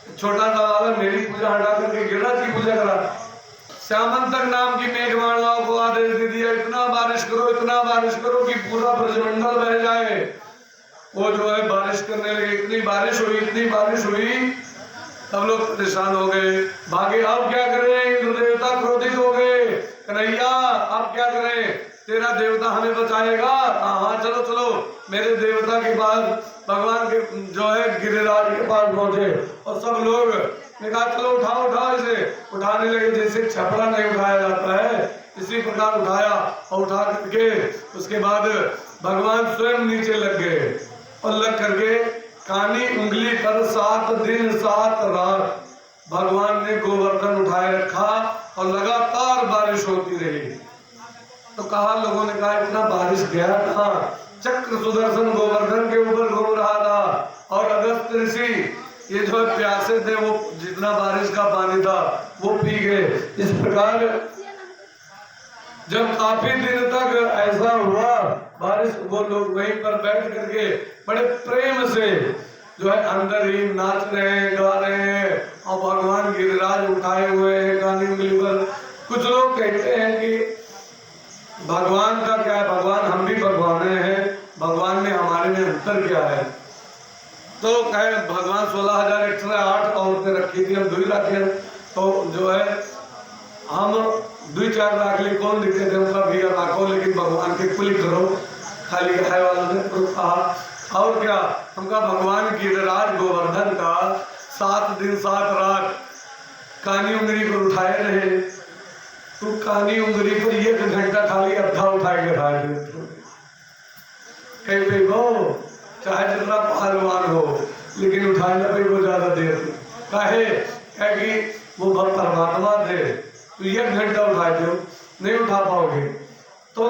छोटा सा बालक मेरी पूजा हटा करके गिरिराज की पूजा करा। श्यामंतक नाम की मेघमालाओं को आदेश दे दिया, इतना बारिश करो कि पूरा ब्रजमंडल बह जाए। वो जो है बारिश करने लगे, इतनी बारिश हुई सब लोग परेशान हो गए, भागे। अब क्या करें? इंद्र देवता क्रोधित हो गए। कन्हैया अब क्या करें? तेरा देवता हमें बचाएगा? हाँ चलो चलो मेरे देवता के पास, भगवान के जो है गिरिराज के पास पहुंचे और सब लोग ने कहा चलो उठाओ इसे। उठाने लगे, जैसे छपरा नहीं उठाया जाता है इसी प्रकार उठाया और उठा करके उसके बाद भगवान स्वयं नीचे लग गए और लग करके कानी उंगली पर 7 दिन 7 रात भगवान ने गोवर्धन उठाए रखा और लगातार बारिश होती रही। तो कहा, लोगों ने कहा इतना बारिश गया था, चक्र सुदर्शन गोवर्धन के ऊपर घूम रहा था और अगस्त ऋषि ये जो प्यासे थे वो जितना बारिश का पानी था वो पी गए। इस प्रकार जब काफी दिन तक ऐसा हुआ बारिश, वो लोग वहीं पर बैठ करके बड़े प्रेम से जो है अंदर ही नाच रहे हैं, गा रहे हैं और भगवान गिरिराज उठाए हुए हैं कानी उंगली पर। कुछ लोग कहते हैं कि भगवान का क्या है, भगवान हम भी भगवान हैं, भगवान में हमारे में अंतर क्या है? तो कहे भगवान 16,108 औरतें रखी थी, हम 2 रखे। तो जो है हम 2-4 लाख लिए कौन दिखते थे उनका भी रखो, लेकिन भगवान के कुल करो। खाली खाए वालों ने तो कहा और क्या, हमका भगवान गिरिराज गोवर्धन का 7 दिन 7 रात कानी उंगली पर उठाए रहे। तो कानी उंगली पर 1 घंटा खाली अद्धा उठाए के रहा है। कहीं वो चाहे जितना पहलवान हो लेकिन उठाने पे वो ज्यादा देर काहे कि वो परमात्मा थे, तो 1 घंटा उठाए दो नहीं उठा पाओगे। तो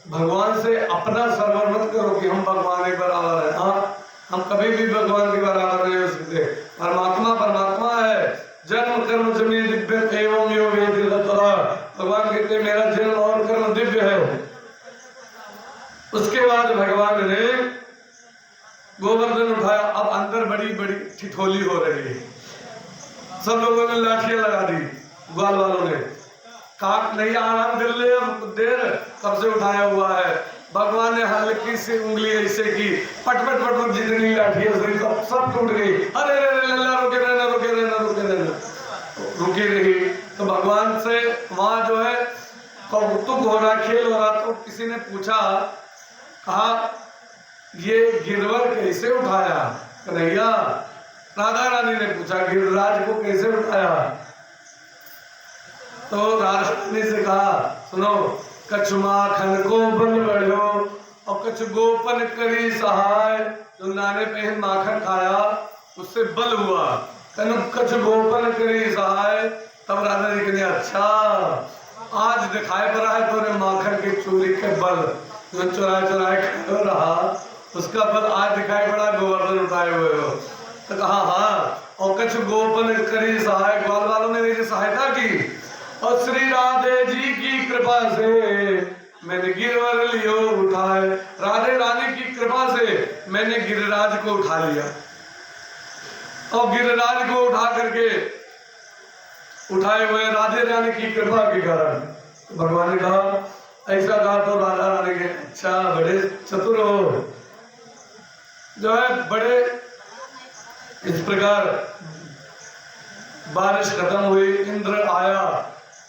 भगवान से अपना सर्वर मत करो कि हम भगवान के बराबर है। हाँ, हम कभी भी भगवान के बराबर नहीं हो सकते। परमात्मा है। जन्म कर्म जमी दिव्य एवं यो वेद। भगवान कहते मेरा जन्म और कर्म दिव्य है। उसके बाद भगवान ने गोवर्धन उठाया। अब अंदर बड़ी बड़ी ठिठोली हो रही है, सब लोगों ने लाठियां लगा दी, ग्वाल वालों ने कहा नहीं आराम कर ले, अब देर कब से उठाया हुआ है। भगवान ने हल्की सी उंगली ऐसे की, पट जितनी लाठियां सब टूट गई। अरे रुके रहना रुकी रही। तो भगवान से वहां जो है कौतुक हो रहा, खेल हो रहा। तो किसी ने पूछा, कहा ये गिरवर कैसे उठाया? कन्हैया, राधा रानी ने पूछा गिरिराज को कैसे उठाया? तो राधा रानी से कहा सुनो, कछ माखन को बल बढ़ो और कछ गोपन करी सहाय। जो नाने पे माखन खाया उससे बल हुआ, कछ गोपन करी सहाय। तब राधा जी कहने अच्छा आज दिखाई पड़ा है तूने माखन की चोरी के बल, जो चुराए खा रहा उसका बल आज दिखाई पड़ा, गोवर्धन उठाए हुए हो। तो कहा हाँ, और कछ गोपन करी सहाय, ग्वाल वालों ने मेरी सहायता की और श्री राधे जी की कृपा से मैंने गिरवर लियो उठाए। राधे रानी की कृपा से मैंने गिरिराज को उठा लिया और गिरिराज को उठा करके उठाए हुए राधे रानी की कृपा के कारण। भगवान ने कहा ऐसा कहा तो राधा रानी के अच्छा बड़े चतुर हो, जो है बड़े। इस प्रकार बारिश खत्म हुई, इंद्र आया।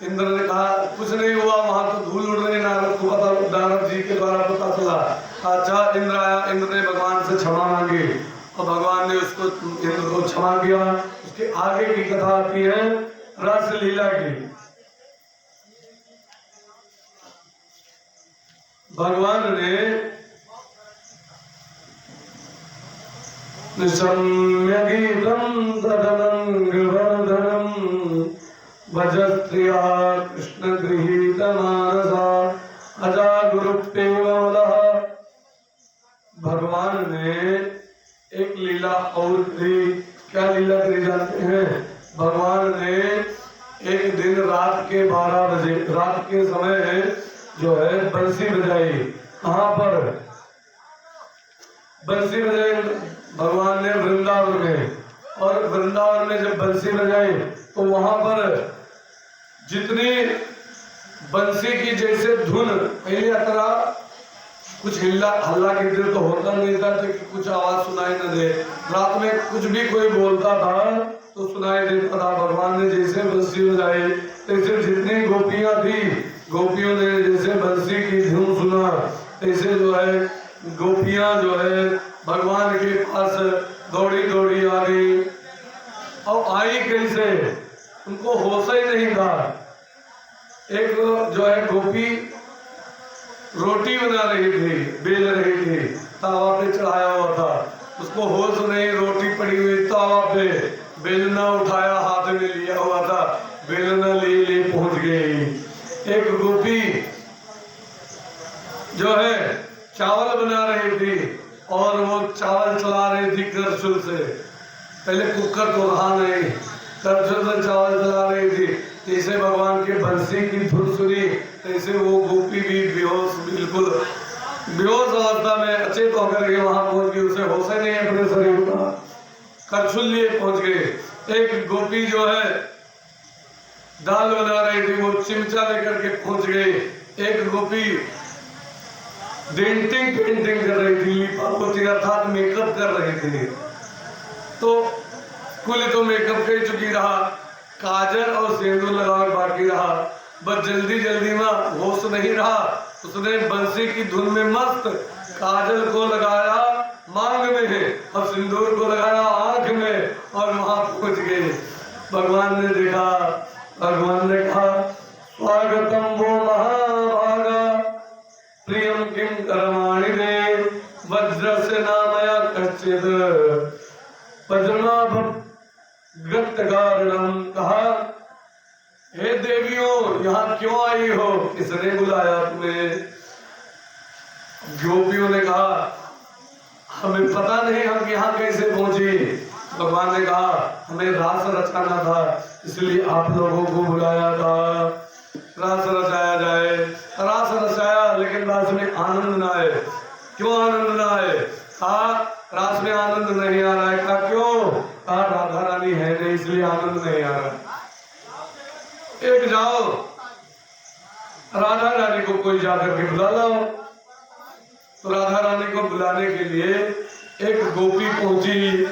इंद्र ने कहा कुछ नहीं हुआ, वहां तो धूल उड़ रही, नारद को पता, नारद जी के द्वारा पता चला। अच्छा इंद्र आया, इंद्र ने भगवान से क्षमा मांगी और भगवान ने उसको इंद्र को क्षमा किया। उसके आगे की कथा आती है रस लीला की। भगवान ने निशम्य गीतम तदनंगवर्धनम भजस्त्रिया कृष्ण गृहीत मानसा अजा गुरुप्रेमवलः। भगवान ने एक लीला और करी। क्या लीला करी जानते हैं? भगवान ने एक दिन रात के 12 बजे, रात के समय जो है बंसी बजाई। कहाँ पर बंसी बजाई? भगवान ने वृंदावन में। और वृंदावन में जब बंसी बजाई तो वहां पर जितनी बंसी की जैसे धुन, पहले अतरा कुछ हल्ला गिद्दर तो होता नहीं था तो कुछ आवाज सुनाई न दे। रात में कुछ भी कोई बोलता था तो सुनाई देता था। भगवान ने जैसे बंसी बजाई तैसे जितनी गोपियां थी, गोपियों ने जैसे बंसी की धुन सुना तैसे जो है गोपियां जो है भगवान के पास दौड़ी दौड़ी आ गई। और आई कैसे, उनको होश ही नहीं था। एक जो है गोपी रोटी बना रही थी, बेल रही थी, तावा पे चढ़ाया हुआ था, उसको होश नहीं, रोटी पड़ी हुई तावा पे, बेलना उठाया हाथ में लिया हुआ था, बेलना ले पहुंच गई। एक गोपी जो है चावल बना रही थी और वो चावल चला रही थी करछुल से। पहले कुकर तो रहा नहीं, करछुल से चावल चला रही थी। जैसे भगवान के बंसी की धुन सुनी तैसे वो गोपी भी बेहोश, बिल्कुल बेहोश अवस्था में अचेत होकर के वहां पहुंच गई। उसे होश ही नहीं अपने शरीर का, करछुल लिए पहुंच गए। एक गोपी जो है दाल बना रही थी, वो चिमचा लेकर के पहुंच गई। एक गोपी डेंटिंग पेंटिंग कर रही थी, लिपापोती अर्थात मेकअप कर रही थी। तो कुल तो मेकअप कर चुकी रहा, काजल और सिंदूर लगा बाकी रहा। बस जल्दी जल्दी में होश नहीं रहा, उसने बंसी की धुन में मस्त काजल को लगाया मांग में और सिंदूर को लगाया आंख में और वहां पहुंच गए। भगवान ने देखा, भगवान ने कहा स्वागतम वो महाभागा प्रियम किम करमाणि दे वज्र से नामया कच्चिद वज्रनाभ गत्तकारणम। कहा हे देवियों यहाँ क्यों आई हो, किसने बुलाया तुम्हें? गोपियों ने कहा हमें पता नहीं हम यहाँ कैसे पहुंची। भगवान ने कहा हमें रास रचाना था इसलिए आप लोगों को बुलाया था, रास रचाया जाए। रास रचाया लेकिन रास में आनंद ना आए। क्यों आनंद ना आए? कहा रास में आनंद नहीं आ रहा है। कहा क्यों? कहा राधा रानी है नहीं इसलिए आनंद नहीं आ रहा। एक जाओ राधा रानी को कोई जाकर के बुला लाओ। तो राधा रानी को बुलाने के लिए एक गोपी पहुंची